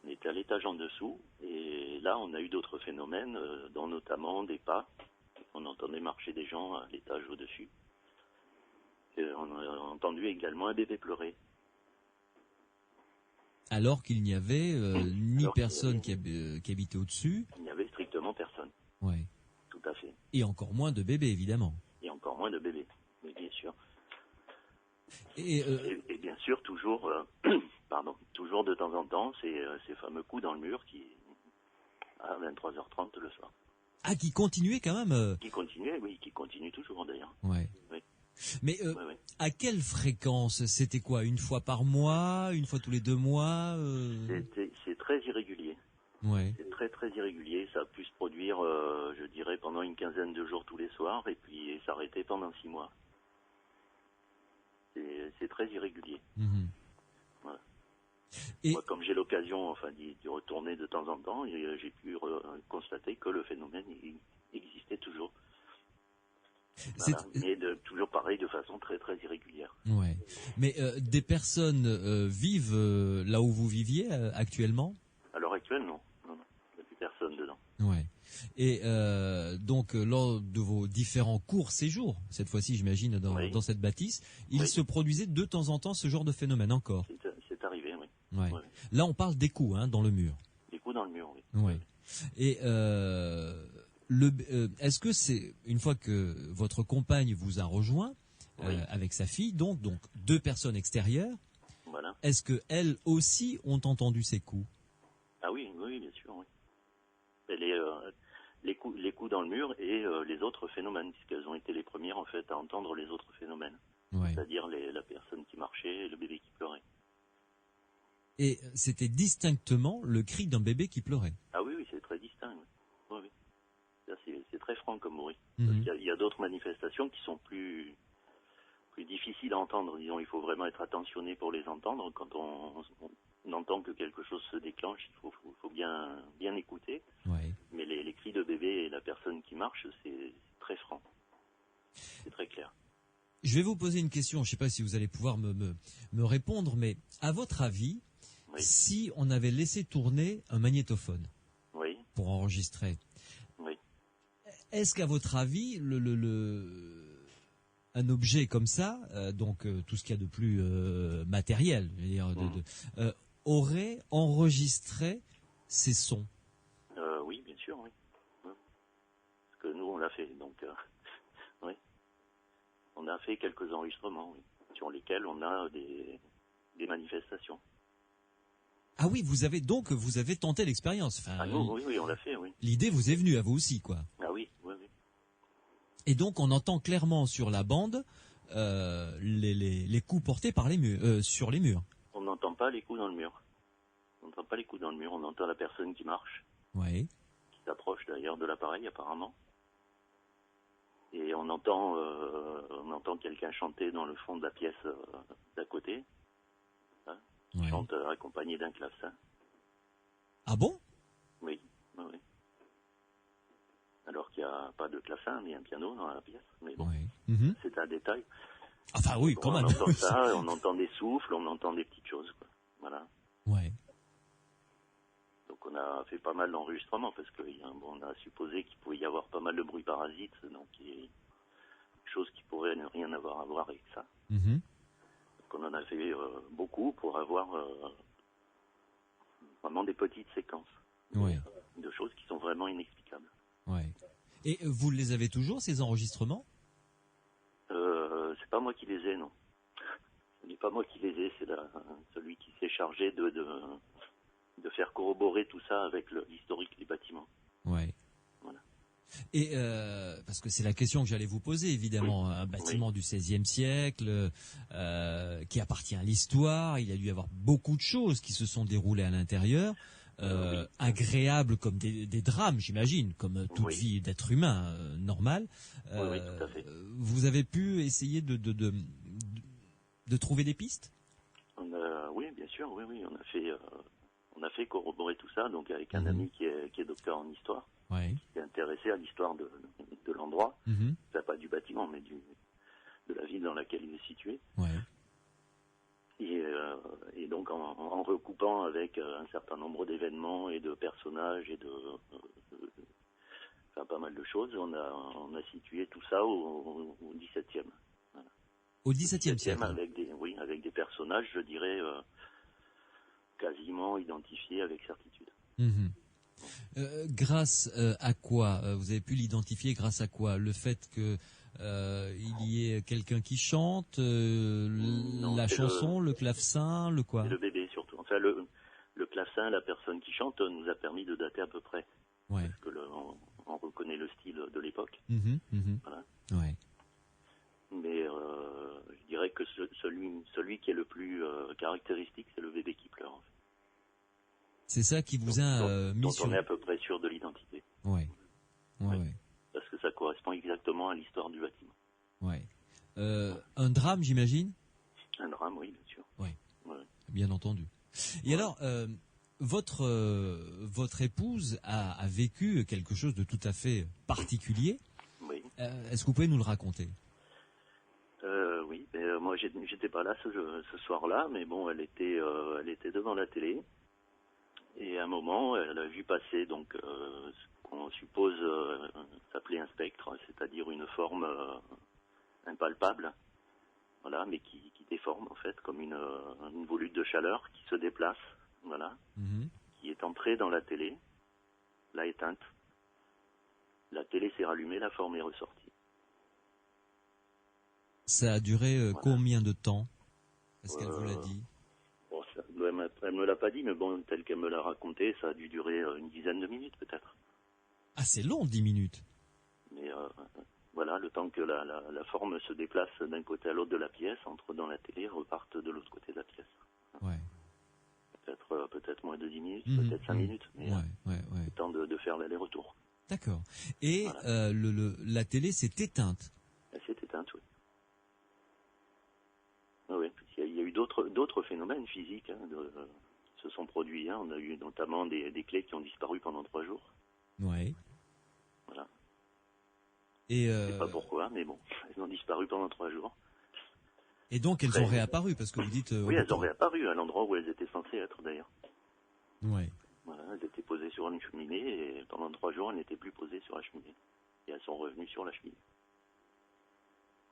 On était à l'étage en dessous, et là, on a eu d'autres phénomènes, dont notamment des pas. On entendait marcher des gens à l'étage au-dessus. Et on a entendu également un bébé pleurer. Alors qu'il n'y avait ni personne qui habitait au-dessus. Il n'y avait strictement personne. Oui. Tout à fait. Et encore moins de bébés, évidemment. Et encore moins de bébés, mais bien sûr. Et bien sûr, toujours, toujours de temps en temps, ces fameux coups dans le mur à 23h30 le soir. Ah, qui continuait quand même Qui continuait, oui, qui continue toujours d'ailleurs. Ouais. Oui. Mais à quelle fréquence? C'était quoi? Une fois par mois? Une fois tous les 2 mois C'est très irrégulier. Ouais. C'est très très irrégulier. Ça a pu se produire, je dirais, pendant une quinzaine de jours tous les soirs et puis s'arrêter pendant 6 mois. C'est très irrégulier. Mm-hmm. Voilà. Et moi, comme j'ai l'occasion d'y retourner de temps en temps, j'ai pu constater que le phénomène existait toujours. Voilà. Mais toujours pareil, de façon très très irrégulière. Ouais. Mais des personnes vivent là où vous viviez actuellement? À l'heure actuelle, non. Non, il n'y a plus personne dedans. Ouais. Et donc lors de vos différents courts séjours, cette fois-ci j'imagine dans cette bâtisse, il se produisait de temps en temps ce genre de phénomène encore? C'est arrivé, oui. Ouais. Là on parle des coups dans le mur. Des coups dans le mur, oui. Ouais. Et est-ce que c'est une fois que votre compagne vous a rejoint avec sa fille, donc 2 personnes extérieures, voilà. Est-ce que elles aussi ont entendu ces coups? Ah oui, bien sûr, oui. Les coups dans le mur et les autres phénomènes, puisqu'elles ont été les premières en fait à entendre les autres phénomènes, c'est-à-dire la personne qui marchait et le bébé qui pleurait. Et c'était distinctement le cri d'un bébé qui pleurait? Ah oui, c'est très distinct. Oui. Ça, c'est très franc comme bruit. Mhm. Il y a d'autres manifestations qui sont plus difficiles à entendre. Disons, il faut vraiment être attentionné pour les entendre. Quand on entend que quelque chose se déclenche, il faut bien écouter. Ouais. Mais les cris de bébé et la personne qui marche, c'est très franc. C'est très clair. Je vais vous poser une question, je ne sais pas si vous allez pouvoir me répondre, mais à votre avis, Oui. si on avait laissé tourner un magnétophone Oui, pour enregistrer, oui. est-ce qu'à votre avis, un objet comme ça, donc tout ce qu'il y a de plus matériel, je veux dire, aurait enregistré ces sons? Oui, bien sûr, oui. Oui. Parce que nous, on l'a fait, donc oui. On a fait quelques enregistrements, oui, sur lesquels on a des manifestations. Ah oui, vous avez tenté l'expérience. Enfin, Ah nous, oui, on l'a fait, oui. l'idée vous est venue à vous aussi, quoi. Ah oui, oui, oui. Et donc on entend clairement sur la bande les coups portés par les murs, sur les murs. On n'entend pas les coups dans le mur. On n'entend pas les coups dans le mur, on entend la personne qui marche, Oui. qui s'approche d'ailleurs de l'appareil apparemment. Et on entend quelqu'un chanter dans le fond de la pièce d'à côté. Hein, qui Ouais. chante accompagné d'un clavecin. Ah bon? Oui, oui, oui. Alors qu'il n'y a pas de clavecin, mais un piano dans la pièce. Mais bon, Ouais. Mhm. c'est un détail. Enfin oui, Bon, quand même. on entend ça, on entend des souffles, on entend des petites choses, quoi. Voilà. Ouais. Donc on a fait pas mal d'enregistrements parce qu'on a supposé qu'il pouvait y avoir pas mal de bruit parasite, donc il y a des choses qui pourraient ne rien avoir à voir avec ça. Mhm. Donc on en a fait beaucoup pour avoir vraiment des petites séquences Ouais. de choses qui sont vraiment inexplicables. Ouais. Et vous les avez toujours, ces enregistrements? C'est pas moi qui les ai, non. Ce n'est pas moi qui les ai, c'est celui qui s'est chargé de faire corroborer tout ça avec l'historique du bâtiment. Ouais. Voilà. Et parce que c'est la question que j'allais vous poser, évidemment, Oui. un bâtiment du XVIe siècle qui appartient à l'histoire. Il y a dû y avoir beaucoup de choses qui se sont déroulées à l'intérieur, Oui. agréables comme des drames, j'imagine, comme toute Oui. vie d'être humain normal. Oui, tout à fait. Vous avez pu essayer de trouver des pistes? Oui, bien sûr, oui, on a fait corroborer tout ça, donc avec un Mhm. ami qui est docteur en histoire, Ouais. qui est intéressé à l'histoire de l'endroit, Mhm. enfin, pas du bâtiment, mais de la ville dans laquelle il est situé. Ouais. Et donc en recoupant avec un certain nombre d'événements et de personnages et enfin, pas mal de choses, on a situé tout ça au XVIIe. Voilà. Au XVIIe siècle. avec des personnages, je dirais, quasiment identifiés avec certitude. Mhm. Grâce à quoi vous avez pu l'identifier? Grâce à quoi? Le fait que il y ait quelqu'un qui chante, Non, la c'est chanson, le clavecin, le quoi? C'est le bébé surtout. Enfin, le clavecin, la personne qui chante, nous a permis de dater à peu près. Ouais. Parce que on reconnaît le style de l'époque. Mhm, mhm. Voilà. Ouais. Mais je dirais que celui qui est le plus caractéristique, c'est le bébé qui pleure. En fait. C'est ça qui vous a mis dont sur. on est à peu près sûr de l'identité. Ouais. Ouais. Ouais. Ouais. Parce que ça correspond exactement à l'histoire du bâtiment. Ouais. Un drame, j'imagine. Un drame, oui, bien sûr. Ouais. Ouais. Bien entendu. Et alors, votre épouse a vécu quelque chose de tout à fait particulier. Oui. Est-ce que vous pouvez nous le raconter? Oui, mais moi j'étais pas là ce soir-là, mais bon, elle était devant la télé et à un moment, elle a vu passer donc ce qu'on suppose s'appeler un spectre, c'est-à-dire une forme impalpable, voilà, mais qui déforme en fait comme une volute de chaleur qui se déplace, voilà, Mhm. qui est entrée dans la télé, l'a éteinte, la télé s'est rallumée, la forme est ressortie. Ça a duré Voilà. combien de temps? Est-ce qu'elle vous l'a dit? Bon, elle me l'a pas dit, mais bon, tel qu'elle me l'a raconté, ça a dû durer une dizaine de minutes peut-être. Ah, c'est long, 10 minutes. Mais voilà, le temps que la forme se déplace d'un côté à l'autre de la pièce, entre dans la télé, reparte de l'autre côté de la pièce. Ouais. Peut-être moins de 10 minutes, Mhm, peut-être 5 mhm. minutes, mais Ouais. le temps de faire l'aller-retour. D'accord. Et Voilà. la télé s'est éteinte. Elle s'est éteinte, oui. Oui, il y a eu d'autres phénomènes physiques qui se sont produits. On a eu notamment des clés qui ont disparu pendant 3 jours. Ouais. Voilà. Et Je ne sais pas pourquoi, mais bon, elles ont disparu pendant 3 jours. et donc elles Après, ont réapparu parce que vous dites. oui, elles ont réapparu à l'endroit où elles étaient censées être d'ailleurs. Ouais. Voilà, elles étaient posées sur une cheminée et pendant 3 jours, elles n'étaient plus posées sur la cheminée. Et elles sont revenues sur la cheminée.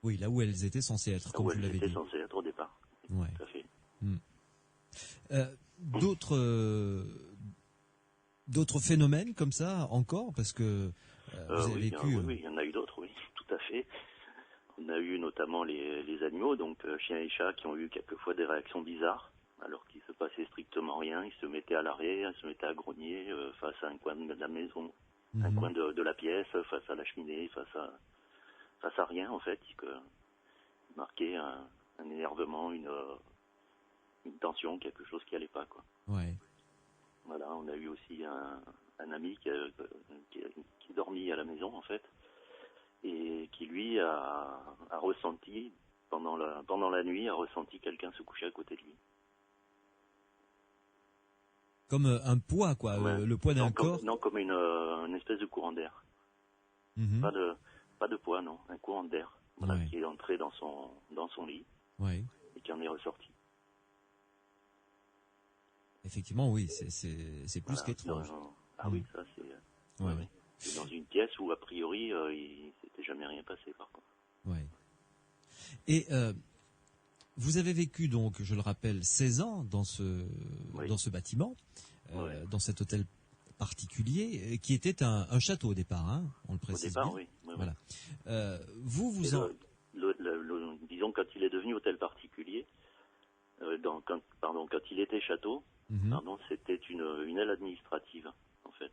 Oui, là où elles étaient censées être, Là comme où vous elles l'avez étaient dit. censées être au départ. Ouais. Tout à fait. D'autres phénomènes comme ça encore parce que vous avez Oui, vécu. oui, il y en a eu d'autres, oui, tout à fait. On a eu notamment les animaux, donc chiens et chats, qui ont eu quelquefois des réactions bizarres, alors qu'il se passait strictement rien. Ils se mettaient à l'arrêt, ils se mettaient à grogner face à un coin de la maison, un coin de la pièce, face à la cheminée, face à rien en fait, que marquait un énervement, une tension, quelque chose qui allait pas, quoi. Ouais. Voilà, on a eu aussi un ami qui dormit à la maison en fait, et qui lui a ressenti pendant la nuit, a ressenti quelqu'un se coucher à côté de lui. Comme un poids quoi, Ouais. le poids d'un Non, corps. comme une espèce de courant d'air. Mhm. Pas de poids, non, un courant d'air, voilà, Ouais. qui est entré dans son lit Ouais. et qui en est ressorti. Effectivement, oui, c'est plus Voilà. qu'étrange. Oui, ça c'est. Ouais. Ouais. C'est dans une pièce où a priori il s'était jamais rien passé par contre. Ouais. Et vous avez vécu donc, je le rappelle, 16 ans dans Oui. ce bâtiment, Ouais. dans cet hôtel particulier, qui était un château au départ, hein, on le Au précise départ, bien. oui. Ouais, Voilà. ouais. Vous Et en... disons quand il est devenu hôtel particulier, quand il était château, Mhm. c'était une aile administrative en fait.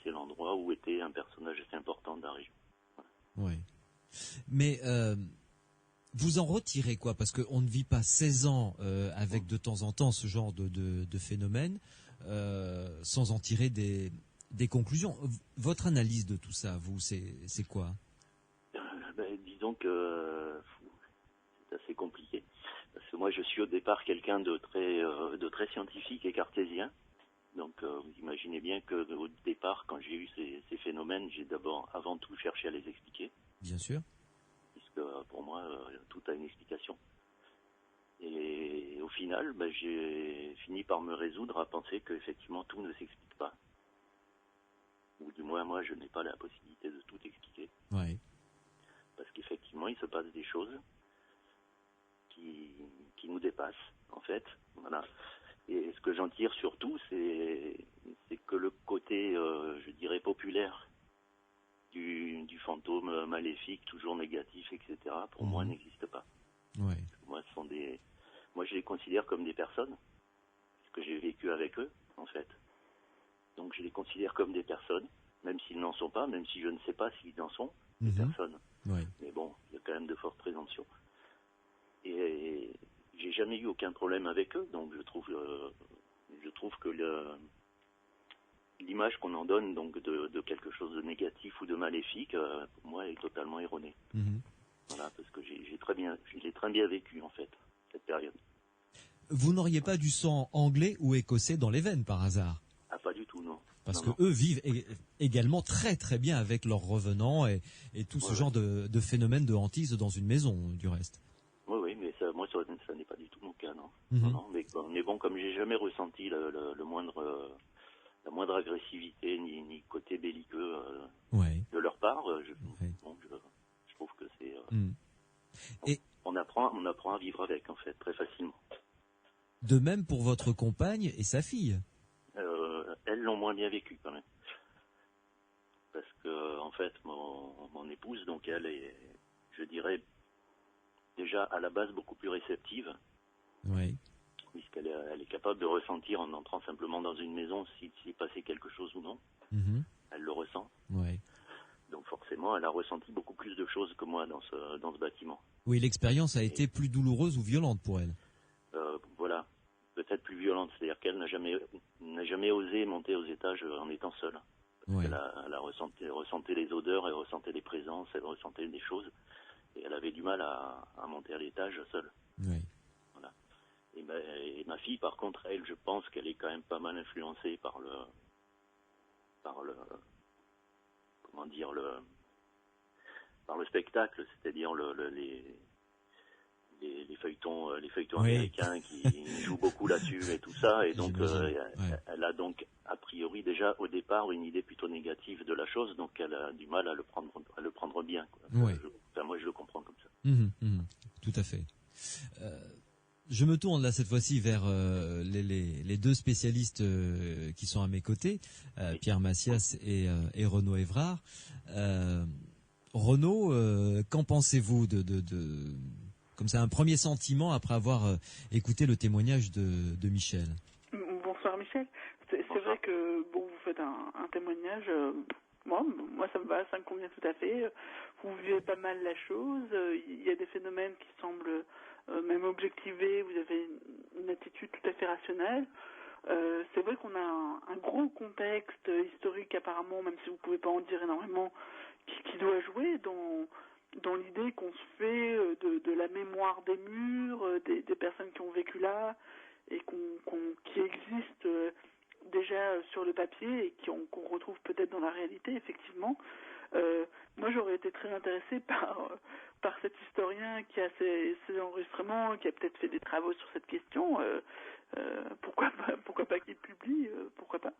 C'est l'endroit où était un personnage assez important de la région. Ouais. Mais vous en retirez quoi? Parce qu'on ne vit pas 16 ans avec de temps en temps ce genre de phénomène sans en tirer des conclusions. Votre analyse de tout ça, vous, c'est quoi? Disons que c'est assez compliqué. Parce que moi, je suis au départ quelqu'un de très scientifique et cartésien. Donc, vous imaginez bien que au départ, quand j'ai eu ces phénomènes, j'ai d'abord, avant tout, cherché à les expliquer. Bien sûr. Puisque pour moi, tout a une explication. Et au final, j'ai fini par me résoudre à penser qu'effectivement, tout ne s'explique pas. Ou du moins, moi, je n'ai pas la possibilité de tout expliquer. Ouais. Parce qu'effectivement, il se passe des choses qui nous dépassent, en fait. Voilà. Et ce que j'en tire surtout, c'est que le côté, je dirais, populaire du fantôme maléfique, toujours négatif, etc., pour moi, n'existe pas. Ouais. Moi, je les considère comme des personnes, parce que j'ai vécu avec eux, en fait. Donc, je les considère comme des personnes, même s'ils n'en sont pas, même si je ne sais pas s'ils en sont, des personnes. Ouais. Mais bon, il y a quand même de fortes présomptions. Et j'ai jamais eu aucun problème avec eux, donc je trouve que l'image qu'on en donne donc de quelque chose de négatif ou de maléfique, pour moi, est totalement erronée. Mhm. Voilà, parce que je l'ai très bien vécu en fait cette période. Vous n'auriez pas du sang anglais ou écossais dans les veines par hasard? Ah, pas du tout, non. Parce Non, que eux vivent également très très bien avec leurs revenants et tout ce genre de phénomène de hantise dans une maison, du reste. Oui, mais moi, ça n'est pas du tout mon cas, non. Mhm. Non, mais bon, comme j'ai jamais ressenti la moindre agressivité ni côté belliqueux Ouais. de leur part, je trouve que c'est. Et on apprend à vivre avec, en fait, très facilement. de même pour votre compagne et sa fille. Elles l'ont moins bien vécu quand même. Parce que, en fait, mon épouse, donc elle est, je dirais, déjà à la base beaucoup plus réceptive, Ouais. puisqu'elle elle est capable de ressentir en entrant simplement dans une maison s'il s'est passé quelque chose ou non. Mhm. Elle le ressent. Ouais. Donc forcément, elle a ressenti beaucoup plus de choses que moi dans ce bâtiment. Oui, l'expérience a été plus douloureuse ou violente pour elle. Voilà, peut-être plus violente, c'est-à-dire qu'elle n'a jamais osé monter aux étages en étant seule, Ouais. Elle ressentait les odeurs, elle ressentait des présences, elle ressentait des choses. Et elle avait du mal à monter à l'étage seule. Oui. Voilà. Et ma fille, par contre, elle, je pense qu'elle est quand même pas mal influencée par le comment dire, par le spectacle, c'est-à-dire les feuilletons Oui. américains qui jouent beaucoup là-dessus et tout ça. Et donc, J'imagine. Ouais. elle a donc, a priori, déjà, au départ, une idée plutôt négative de la chose. Donc, elle a du mal à le prendre bien, quoi. Ouais. Moi, je le comprends comme ça. Tout à fait. Je me tourne là cette fois-ci vers les deux spécialistes qui sont à mes côtés, Pierre Massias et Renaud Évrard. Renaud, qu'en pensez-vous de comme ça un premier sentiment après avoir écouté le témoignage de Michel? Bonsoir Michel. C'est vrai que bon, vous faites un témoignage. Moi, ça me va, ça me convient tout à fait. Vous vivez pas mal la chose. Il y a des phénomènes qui semblent même objectivés. Vous avez une attitude tout à fait rationnelle. C'est vrai qu'on a un gros contexte historique apparemment, même si vous pouvez pas en dire énormément, qui doit jouer dans l'idée qu'on se fait de la mémoire des murs, des personnes qui ont vécu là et qui existent déjà sur le papier et qu'on retrouve peut-être dans la réalité, effectivement. Moi, j'aurais été très intéressée par cet historien qui a ses enregistrements, qui a peut-être fait des travaux sur cette question. Pourquoi pas qu'il publie, pourquoi pas.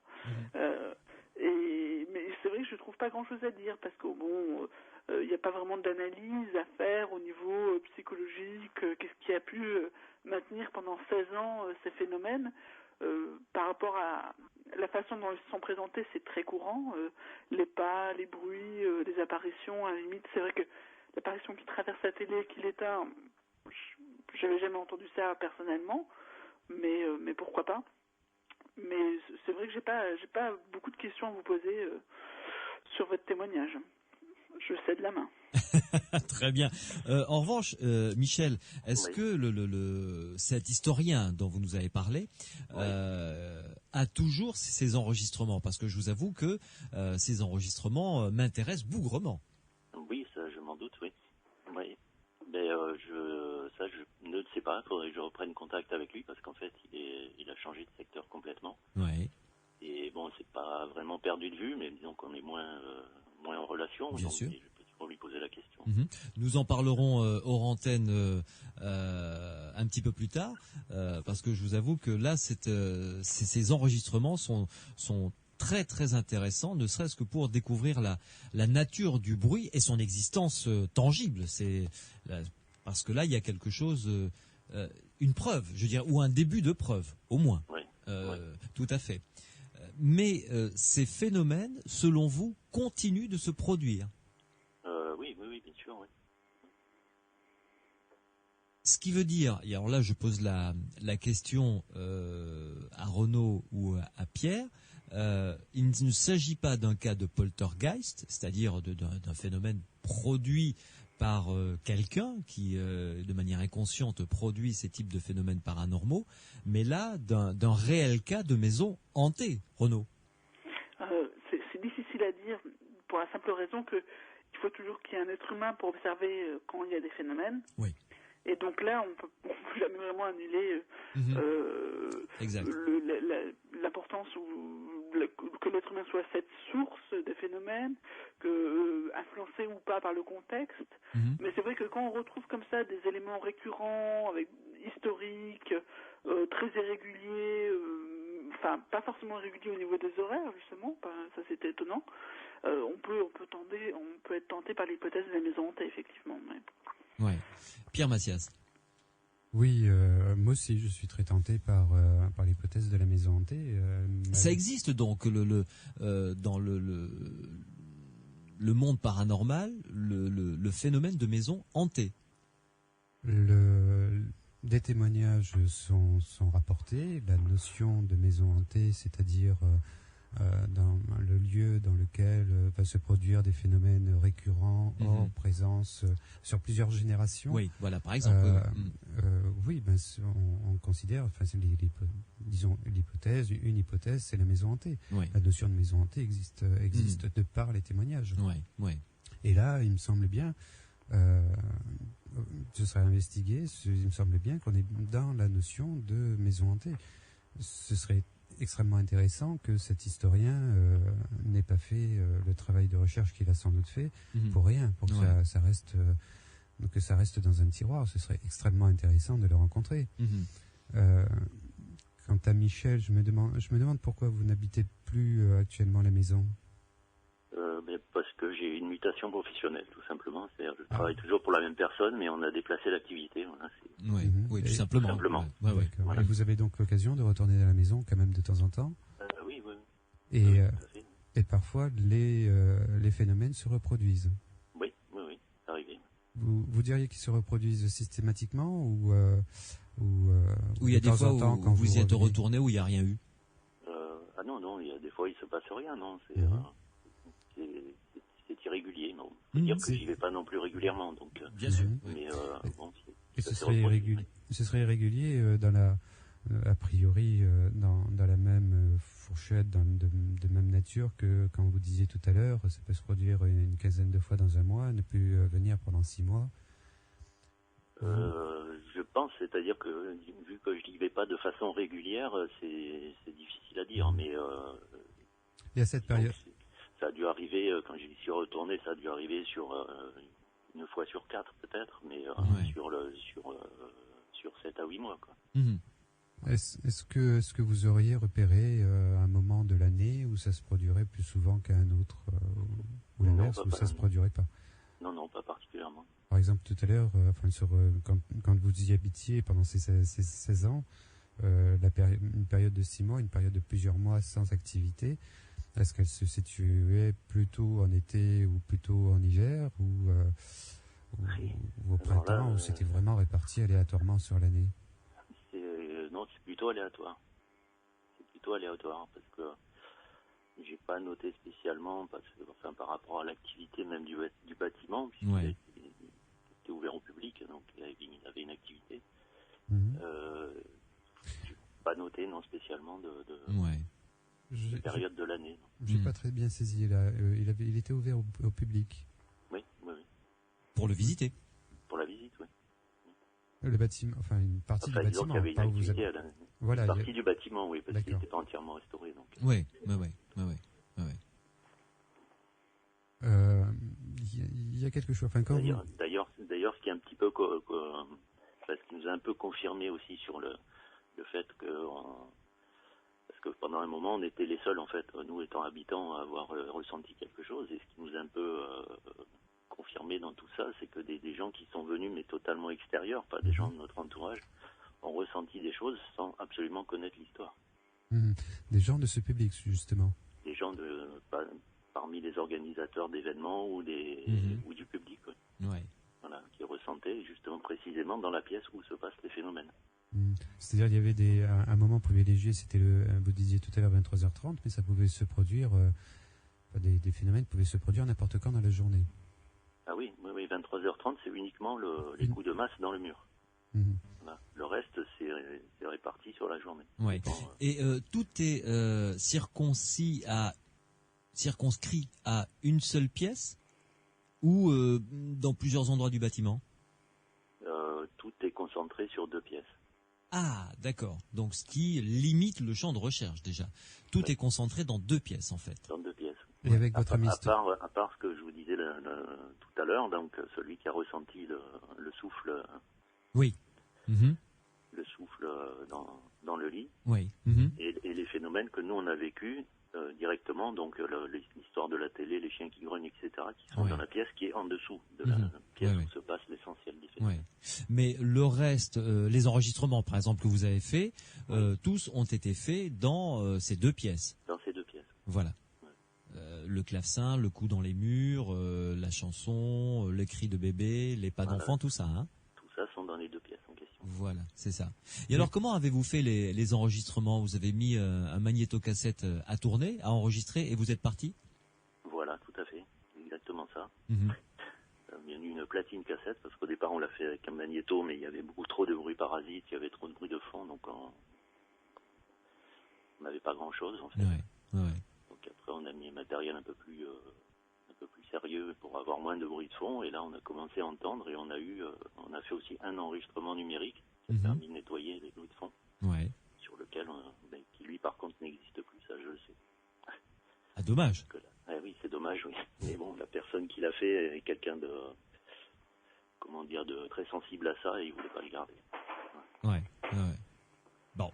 Mais c'est vrai que je trouve pas grand-chose à dire parce que bon, il n'y a pas vraiment d'analyse à faire au niveau psychologique. Qu'est-ce qui a pu maintenir pendant 16 ans ces phénomènes par rapport à la façon dont ils se sont présentés, c'est très courant. Les pas, les bruits, les apparitions, à la limite, c'est vrai que l'apparition qui traverse la télé, qui l'éteint, j'avais jamais entendu ça personnellement, mais pourquoi pas. Mais c'est vrai que j'ai pas beaucoup de questions à vous poser sur votre témoignage. Je cède la main. Très bien. En revanche, Michel, est-ce que cet historien dont vous nous avez parlé a toujours ces enregistrements? Parce que je vous avoue que ces enregistrements m'intéressent bougrement. Oui, ça, je m'en doute, oui. Oui. Mais je ne le sais pas. Il faudrait que je reprenne contact avec lui parce qu'en fait, il a changé de secteur complètement. Ouais. Et bon, c'est pas vraiment perdu de vue, mais disons qu'on est moins en relation. Bien donc sûr. je peux toujours lui poser la question. Nous en parlerons hors antenne un petit peu plus tard, parce que je vous avoue que là, ces enregistrements sont très très intéressants, ne serait-ce que pour découvrir la nature du bruit et son existence tangible. Parce que là, il y a quelque chose, une preuve, je dirais, ou un début de preuve, au moins. Oui. Tout à fait. Mais ces phénomènes, selon vous, continuent de se produire? Oui, bien sûr, oui. Ce qui veut dire, et alors là je pose la question à Renaud ou à Pierre, il ne s'agit pas d'un cas de poltergeist, c'est-à-dire d'un phénomène produit par quelqu'un qui, de manière inconsciente, produit ces types de phénomènes paranormaux, mais là d'un réel cas de maison hantée, Renaud. C'est difficile à dire pour la simple raison que il faut toujours qu'il y ait un être humain pour observer quand il y a des phénomènes. Oui. Et donc là, on peut jamais vraiment annuler l'importance que l'être humain soit cette source des phénomènes, influencé ou pas par le contexte. Mais c'est vrai que quand on retrouve comme ça des éléments récurrents, historiques, très irréguliers, pas forcément irréguliers au niveau des horaires justement, ça c'était étonnant. On peut être tenté par l'hypothèse de la maison hantée, effectivement. Mais... Ouais. Pierre Massias. Oui, moi aussi, je suis très tenté par l'hypothèse de la maison hantée. Ça existe donc dans le monde paranormal, le phénomène de maison hantée. Des témoignages sont rapportés. La notion de maison hantée, c'est-à-dire dans le lieu dans lequel va se produire des phénomènes récurrents, hors présence, sur plusieurs générations. Oui, voilà, par exemple. Oui, on considère, enfin, disons l'hypothèse, une hypothèse, c'est la maison hantée. Oui. La notion de maison hantée existe de par les témoignages. Oui. Et là, il me semble bien, ce serait investigué, il me semble bien qu'on est dans la notion de maison hantée. Ce serait extrêmement intéressant que cet historien n'ait pas fait le travail de recherche qu'il a sans doute fait pour rien, pour que ça reste que ça reste dans un tiroir. Ce serait extrêmement intéressant de le rencontrer. Quant à Michel, je me demande pourquoi vous n'habitez plus actuellement la maison. Parce que j'ai une mutation professionnelle, tout simplement. C'est-à-dire que je travaille toujours pour la même personne, mais on a déplacé l'activité. Voilà, oui, tout simplement. Ouais. Voilà. Et vous avez donc l'occasion de retourner à la maison quand même de temps en temps. Oui. Et parfois, les phénomènes se reproduisent. Oui, c'est arrivé. Vous diriez qu'ils se reproduisent systématiquement ou il y a des fois temps, où vous y êtes retourné où il n'y a rien eu? Non, il y a des fois il se passe rien, non. C'est irrégulier, non. C'est-à-dire que j'y vais pas non plus régulièrement, donc. Bien sûr. Mais et ce serait irrégulier a priori dans la même fourchette, de même nature que quand vous disiez tout à l'heure, ça peut se produire une quinzaine de fois dans un mois, ne plus venir pendant 6 mois. Je pense, c'est-à-dire que vu que je n'y vais pas de façon régulière, c'est difficile à dire, mais. Et à cette période. Ça a dû arriver, quand j'y suis retourné, ça a dû arriver sur une fois sur 4 peut-être, mais sur 7 à 8 mois, quoi. Est-ce que vous auriez repéré un moment de l'année où ça se produirait plus souvent qu'à un autre, ou l'inverse, où ça se produirait pas? Non, pas particulièrement. Par exemple, tout à l'heure, quand vous y habitiez pendant ces 16 ans, une période de 6 mois, une période de plusieurs mois sans activité, est-ce qu'elle se situait plutôt en été ou plutôt en hiver ou au printemps, ou c'était vraiment réparti aléatoirement sur l'année? Non, c'est plutôt aléatoire. Parce que j'ai pas noté spécialement par rapport à l'activité même du bâtiment, puisqu'il était ouvert au public, donc il avait une activité. J'ai pas noté non spécialement de période de l'année. J'ai pas très bien saisi là. Il était ouvert au public. Oui. Pour le visiter. Pour la visite, oui. Le bâtiment, enfin une partie du bâtiment. Il y avait une activité une partie du bâtiment, oui, parce qu'il n'était pas entièrement restauré. Donc. Oui. Il y a quelque chose. Enfin, D'ailleurs, ce qui est un petit peu, parce qu'il nous a un peu confirmé aussi sur le fait que, parce que pendant un moment, on était les seuls, en fait, nous étant habitants, à avoir ressenti quelque chose, et ce qui nous a un peu confirmé dans tout ça, c'est que des gens qui sont venus, mais totalement extérieurs, pas des gens de notre entourage, ont ressenti des choses sans absolument connaître l'histoire. Des gens de ce public, justement. Des gens parmi les organisateurs d'événements ou du public, voilà, qui ressentaient justement précisément dans la pièce où se passent les phénomènes. C'est-à-dire il y avait un moment privilégié, c'était vous disiez tout à l'heure 23h30, mais ça pouvait se produire, des phénomènes pouvaient se produire n'importe quand dans la journée. Ah oui, 23h30, c'est uniquement les coups de masse dans le mur. Voilà. Le reste, c'est réparti sur la journée. Ouais. Et tout est circonscrit à une seule pièce ou dans plusieurs endroits du bâtiment? Tout est concentré sur 2 pièces. Ah, d'accord. Donc, ce qui limite le champ de recherche, déjà. Tout est concentré dans 2 pièces, en fait. Dans 2 pièces. Et avec votre à part ce que je vous disais tout à l'heure, donc celui qui a ressenti le souffle. Oui. Le souffle dans le lit. Oui. Et les phénomènes que nous on a vécu directement, donc l'histoire de la télé, les chiens qui grognent, etc., qui sont dans la pièce qui est en dessous de la pièce où se passe l'essentiel des phénomènes. Mais le reste, les enregistrements, par exemple, que vous avez fait, tous ont été faits dans ces 2 pièces. Dans ces 2 pièces. Voilà. Le clavecin, le coup dans les murs, la chanson, les cris de bébé, les pas d'enfants, tout ça. Hein, tout ça sont dans les 2 pièces en question. Voilà, c'est ça. Et alors, comment avez-vous fait les enregistrements? Vous avez mis un magnétocassette à tourner, à enregistrer, et vous êtes parti? Voilà, tout à fait. Exactement ça. Mhm. Il y a eu une platine cassette, parce qu'au départ, on l'a fait avec un magnéto, mais il y avait beaucoup trop de bruit parasite, il y avait trop de bruit de fond, donc on n'avait pas grand-chose, en fait. Ouais. Donc après, on a mis un matériel un peu plus sérieux pour avoir moins de bruit de fond. Et là, on a commencé à entendre et on a fait aussi un enregistrement numérique qui a permis de nettoyer les bruits de fond. Ouais. Sur lequel, qui lui, par contre, n'existe plus. Ça, je le sais. Ah, dommage. Oui, c'est dommage, oui. Mais bon, la personne qui l'a fait est quelqu'un de très sensible à ça et il voulait pas le garder. Ouais. Bon.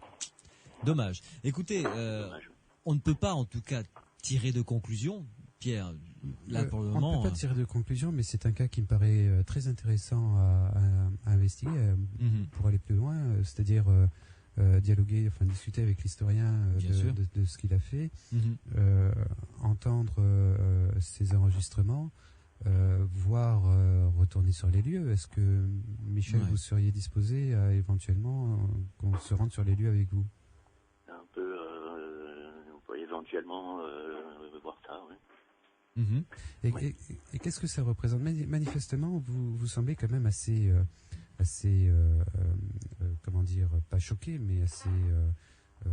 Dommage. Écoutez, Dommage. on ne peut pas, en tout cas, tirer de conclusion. Pierre, là pour le moment... On ne peut pas tirer de conclusion, mais c'est un cas qui me paraît très intéressant à investiguer pour aller plus loin, c'est-à-dire dialoguer, enfin discuter avec l'historien de ce qu'il a fait, entendre ses enregistrements, voire retourner sur les lieux. Est-ce que, Michel, vous seriez disposé à éventuellement qu'on se rende sur les lieux avec vous? Un peu, on pourrait éventuellement voir ça, oui. Et qu'est-ce que ça représente? Manifestement, vous semblez quand même assez comment dire, pas choqué, mais assez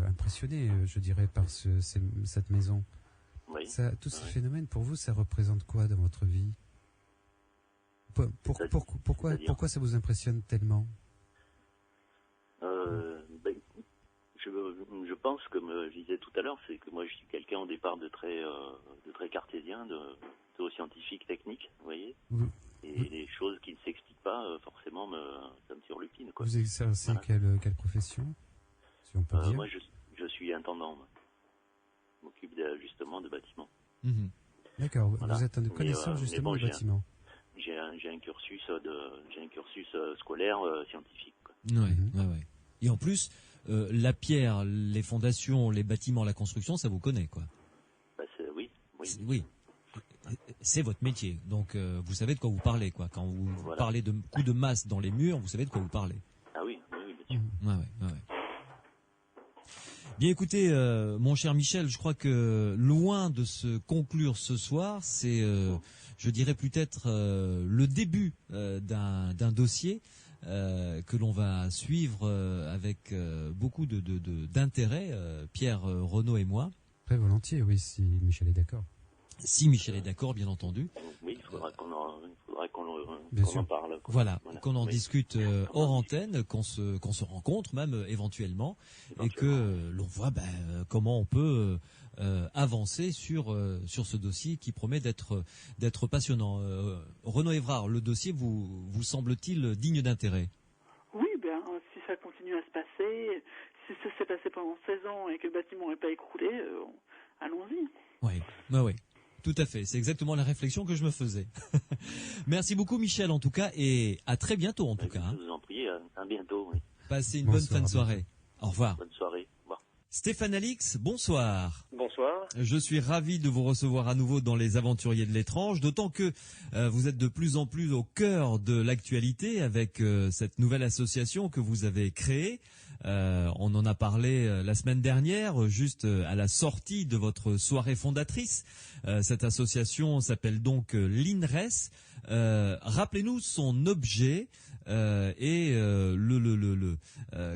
impressionné, je dirais, par cette maison. Oui. Tous ces phénomènes, pour vous, ça représente quoi dans votre vie? Pourquoi ça vous impressionne tellement? Je pense, comme je disais tout à l'heure, c'est que moi je suis quelqu'un au départ de très cartésien, de scientifique, technique, vous voyez. Et les choses qui ne s'expliquent pas, forcément, ça me surlupine, quoi. Vous exercez quelle profession, si on peut dire? Moi, je suis intendant. Moi. Je m'occupe justement de bâtiments. D'accord. Voilà. Vous êtes un connaisseur justement de bâtiments. J'ai un cursus scolaire scientifique. Quoi. Ouais. Et en plus, la pierre, les fondations, les bâtiments, la construction, ça vous connaît, quoi. Oui. Oui. C'est votre métier, donc vous savez de quoi vous parlez, quoi. Quand vous parlez de coups de masse dans les murs, vous savez de quoi vous parlez. Ah oui, bien sûr. Ouais. Bien, écoutez, mon cher Michel, je crois que loin de se conclure ce soir, c'est, je dirais peut-être le début d'un dossier que l'on va suivre avec beaucoup d'intérêt, Pierre, Renaud et moi. Très volontiers, oui, si Michel est d'accord. Si Michel est d'accord, bien entendu. Oui, il faudra qu'on en parle. Voilà, qu'on en discute hors antenne, qu'on se rencontre même éventuellement, et que l'on voit comment on peut avancer sur ce dossier qui promet d'être passionnant. Renaud Évrard, le dossier vous semble-t-il digne d'intérêt? Oui, si ça continue à se passer, si ça s'est passé pendant 16 ans et que le bâtiment n'est pas écroulé, allons-y. Oui. Tout à fait, c'est exactement la réflexion que je me faisais. Merci beaucoup Michel en tout cas, et à très bientôt en tout cas. Je vous en prie, à bientôt. Oui. Passez une bonne fin de soirée. Au revoir. Bonne soirée. Au revoir. Stéphane Alix, bonsoir. Bonsoir. Je suis ravi de vous recevoir à nouveau dans les Aventuriers de l'étrange, d'autant que vous êtes de plus en plus au cœur de l'actualité avec cette nouvelle association que vous avez créée. On en a parlé la semaine dernière, juste à la sortie de votre soirée fondatrice. Cette association s'appelle donc l'INRES. Rappelez-nous son objet et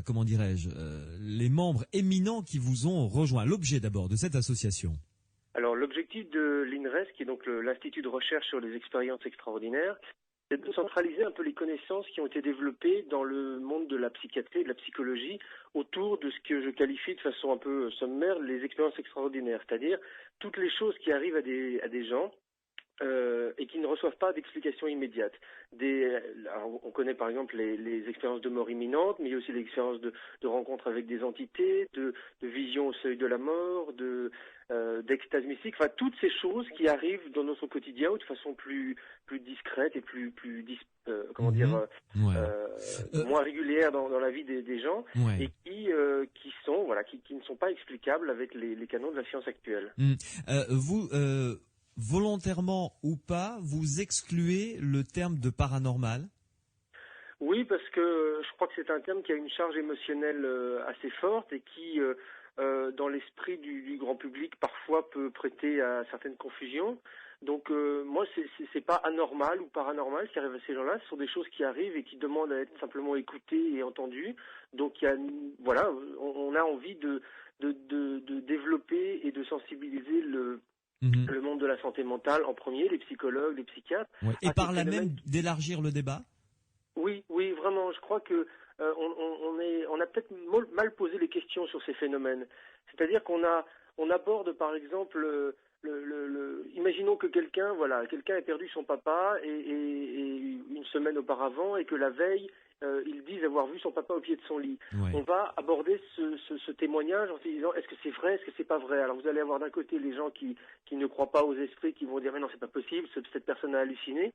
comment dirais-je, les membres éminents qui vous ont rejoint. L'objet d'abord de cette association. Alors l'objectif de l'INRES, qui est donc l'Institut de recherche sur les expériences extraordinaires, c'est de centraliser un peu les connaissances qui ont été développées dans le monde de la psychiatrie et de la psychologie autour de ce que je qualifie de façon un peu sommaire les expériences extraordinaires, c'est-à-dire toutes les choses qui arrivent à des gens et qui ne reçoivent pas d'explication immédiate. Alors, on connaît par exemple les expériences de mort imminente, mais il y a aussi les expériences de rencontres avec des entités, de vision au seuil de la mort, d'extase mystique, enfin toutes ces choses qui arrivent dans notre quotidien ou de façon plus discrète et moins régulière dans la vie des gens, et qui ne sont pas explicables avec les canons de la science actuelle. Vous volontairement ou pas, vous excluez le terme de paranormal? Oui, parce que je crois que c'est un terme qui a une charge émotionnelle assez forte et qui, dans l'esprit du grand public, parfois peut prêter à certaines confusions. Donc moi, c'est pas anormal ou paranormal ce qui arrive à ces gens-là. Ce sont des choses qui arrivent et qui demandent à être simplement écoutées et entendues. Donc il y a, voilà, on a envie de développer et de sensibiliser le monde de la santé mentale en premier, les psychologues, les psychiatres. Ouais. Et par là même d'élargir le débat. Oui, vraiment. Je crois que on a peut-être mal posé les questions sur ces phénomènes. C'est-à-dire on aborde par exemple imaginons que quelqu'un ait perdu son papa et une semaine auparavant et que la veille il dise avoir vu son papa au pied de son lit. Ouais. On va aborder ce témoignage en se disant est-ce que c'est vrai, est-ce que c'est pas vrai. Alors vous allez avoir d'un côté les gens qui ne croient pas aux esprits, qui vont dire mais non c'est pas possible, cette personne a halluciné.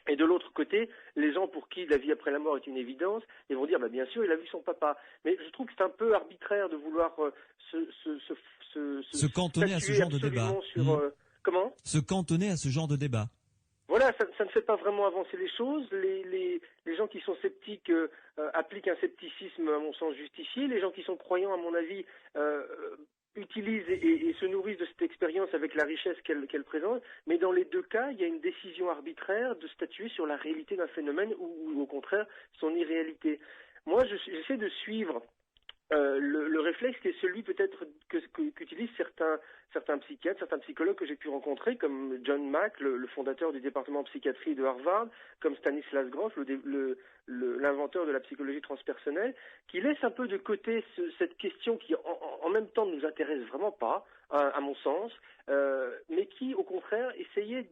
Et de l'autre côté, les gens pour qui la vie après la mort est une évidence, ils vont dire bah bien sûr il a vu son papa. Mais je trouve que c'est un peu arbitraire de vouloir se cantonner à ce genre de débat. Comment ? Se cantonner à ce genre de débat. Voilà, ça ne fait pas vraiment avancer les choses. Les gens qui sont sceptiques appliquent un scepticisme à mon sens justifié. Les gens qui sont croyants, à mon avis, utilisent et se nourrissent de cette expérience avec la richesse qu'elle présente, mais dans les deux cas, il y a une décision arbitraire de statuer sur la réalité d'un phénomène ou au contraire son irréalité. Moi, j'essaie de suivre le réflexe qui est celui peut-être qu'utilisent certains psychiatres, certains psychologues que j'ai pu rencontrer, comme John Mack, le fondateur du département psychiatrie de Harvard, comme Stanislas Grof, l'inventeur de la psychologie transpersonnelle, qui laisse un peu de côté cette question qui en même temps ne nous intéresse vraiment pas, à mon sens, mais qui au contraire essaye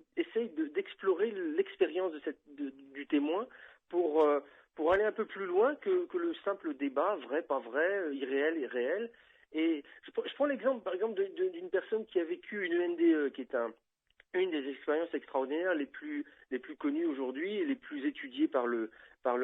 d'explorer l'expérience du témoin pour aller un peu plus loin que le simple débat vrai, pas vrai, irréel et réel. Et je prends l'exemple, par exemple, d'une personne qui a vécu une ENDE, qui est une des expériences extraordinaires les plus connues aujourd'hui et les plus étudiées par le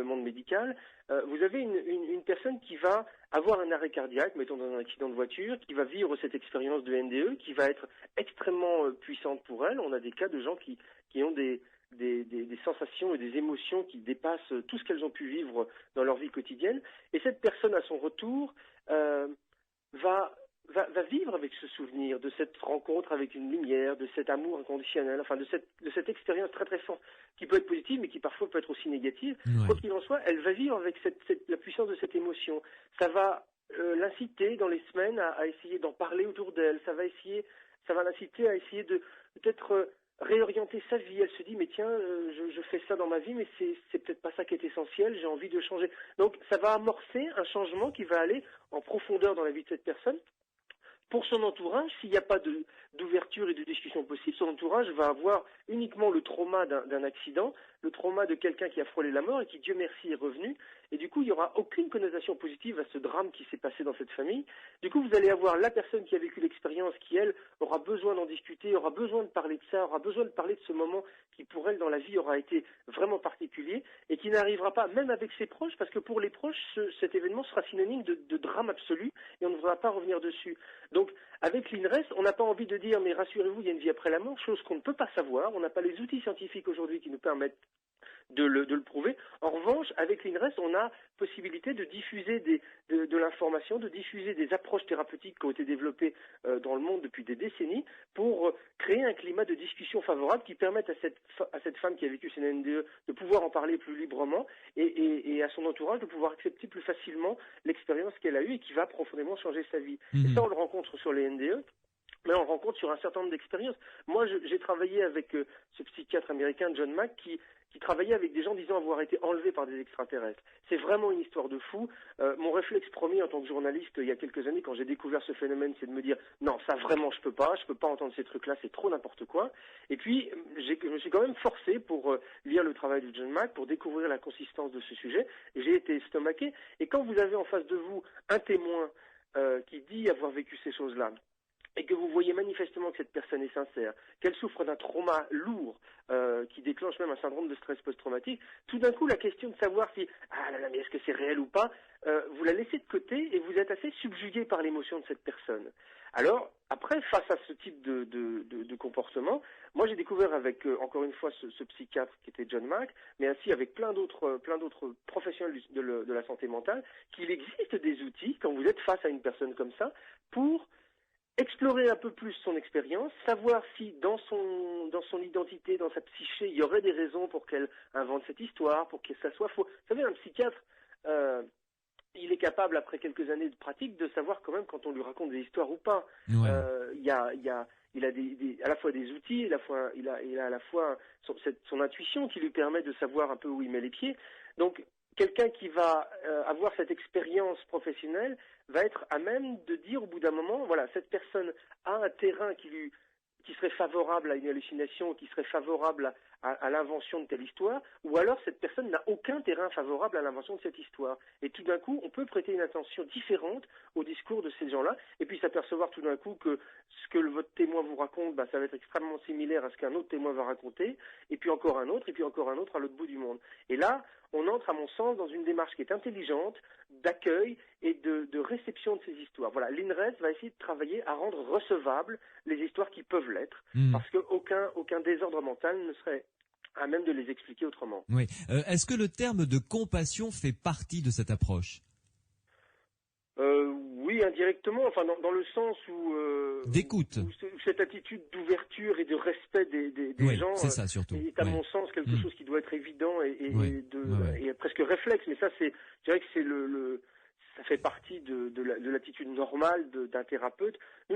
monde médical. Vous avez une personne qui va avoir un arrêt cardiaque, mettons dans un accident de voiture, qui va vivre cette expérience de NDE, qui va être extrêmement puissante pour elle. On a des cas de gens qui ont des sensations et des émotions qui dépassent tout ce qu'elles ont pu vivre dans leur vie quotidienne. Et cette personne, à son retour, va vivre avec ce souvenir de cette rencontre avec une lumière, de cet amour inconditionnel, enfin de cette expérience très très forte qui peut être positive mais qui parfois peut être aussi négative. Ouais. Quoi qu'il en soit, elle va vivre avec la puissance de cette émotion. Ça va l'inciter dans les semaines à essayer d'en parler autour d'elle. Ça va l'inciter à essayer de peut-être réorienter sa vie. Elle se dit mais tiens, je fais ça dans ma vie, mais c'est peut-être pas ça qui est essentiel. J'ai envie de changer. Donc ça va amorcer un changement qui va aller en profondeur dans la vie de cette personne. Pour son entourage, s'il n'y a pas d'ouverture et de discussion possible, son entourage va avoir uniquement le trauma d'un accident, le trauma de quelqu'un qui a frôlé la mort et qui, Dieu merci, est revenu. Et du coup, il n'y aura aucune connotation positive à ce drame qui s'est passé dans cette famille. Du coup, vous allez avoir la personne qui a vécu l'expérience qui, elle, aura besoin d'en discuter, aura besoin de parler de ça, aura besoin de parler de ce moment qui, pour elle, dans la vie, aura été vraiment particulier et qui n'arrivera pas, même avec ses proches, parce que pour les proches, cet événement sera synonyme de drame absolu et on ne voudra pas revenir dessus. Donc, avec l'INRES, on n'a pas envie de dire, mais rassurez-vous, il y a une vie après la mort, chose qu'on ne peut pas savoir. On n'a pas les outils scientifiques aujourd'hui qui nous permettent de le prouver. En revanche, avec l'INRES, on a possibilité de diffuser de l'information, de diffuser des approches thérapeutiques qui ont été développées dans le monde depuis des décennies pour créer un climat de discussion favorable qui permette à cette femme qui a vécu cette NDE de pouvoir en parler plus librement et à son entourage de pouvoir accepter plus facilement l'expérience qu'elle a eue et qui va profondément changer sa vie. Et ça, on le rencontre sur les NDE. Mais on le rencontre sur un certain nombre d'expériences. Moi, j'ai travaillé avec ce psychiatre américain, John Mack, qui travaillait avec des gens disant avoir été enlevés par des extraterrestres. C'est vraiment une histoire de fou. Mon réflexe premier en tant que journaliste, il y a quelques années, quand j'ai découvert ce phénomène, c'est de me dire « Non, ça vraiment, je peux pas entendre ces trucs-là, c'est trop n'importe quoi ». Et puis, je me suis quand même forcé pour lire le travail de John Mack, pour découvrir la consistance de ce sujet. Et j'ai été estomaqué. Et quand vous avez en face de vous un témoin qui dit avoir vécu ces choses-là, et que vous voyez manifestement que cette personne est sincère, qu'elle souffre d'un trauma lourd, qui déclenche même un syndrome de stress post-traumatique, tout d'un coup, la question de savoir si « Ah là là, mais est-ce que c'est réel ou pas ?» vous la laissez de côté et vous êtes assez subjugué par l'émotion de cette personne. Alors, après, face à ce type de comportement, moi j'ai découvert avec, encore une fois, ce psychiatre qui était John Mack, mais ainsi avec plein d'autres professionnels de la santé mentale, qu'il existe des outils, quand vous êtes face à une personne comme ça, pour explorer un peu plus son expérience, savoir si dans son identité, dans sa psyché, il y aurait des raisons pour qu'elle invente cette histoire, pour que ça soit faux. Vous savez, un psychiatre, il est capable, après quelques années de pratique, de savoir quand même quand on lui raconte des histoires ou pas. Ouais. Il a à la fois des outils, il a à la fois son intuition qui lui permet de savoir un peu où il met les pieds. Donc, quelqu'un qui va avoir cette expérience professionnelle va être à même de dire au bout d'un moment, voilà, cette personne a un terrain qui serait favorable à une hallucination, qui serait favorable à l'invention de telle histoire, ou alors cette personne n'a aucun terrain favorable à l'invention de cette histoire. Et tout d'un coup, on peut prêter une attention différente au discours de ces gens-là, et puis s'apercevoir tout d'un coup que ce que votre témoin vous raconte, ça va être extrêmement similaire à ce qu'un autre témoin va raconter, et puis encore un autre, et puis encore un autre à l'autre bout du monde. Et là, on entre, à mon sens, dans une démarche qui est intelligente, d'accueil et de réception de ces histoires. Voilà, l'INRES va essayer de travailler à rendre recevables les histoires qui peuvent l'être, parce qu'aucun désordre mental ne serait à même de les expliquer autrement. Oui. Est-ce que le terme de compassion fait partie de cette approche ? Oui, indirectement, enfin dans le sens où d'écoute, où cette attitude d'ouverture et de respect des gens, c'est ça surtout. Est à mon sens quelque chose qui doit être évident et presque réflexe. Mais ça, je dirais que ça fait partie de l'attitude normale d'un thérapeute. Nous,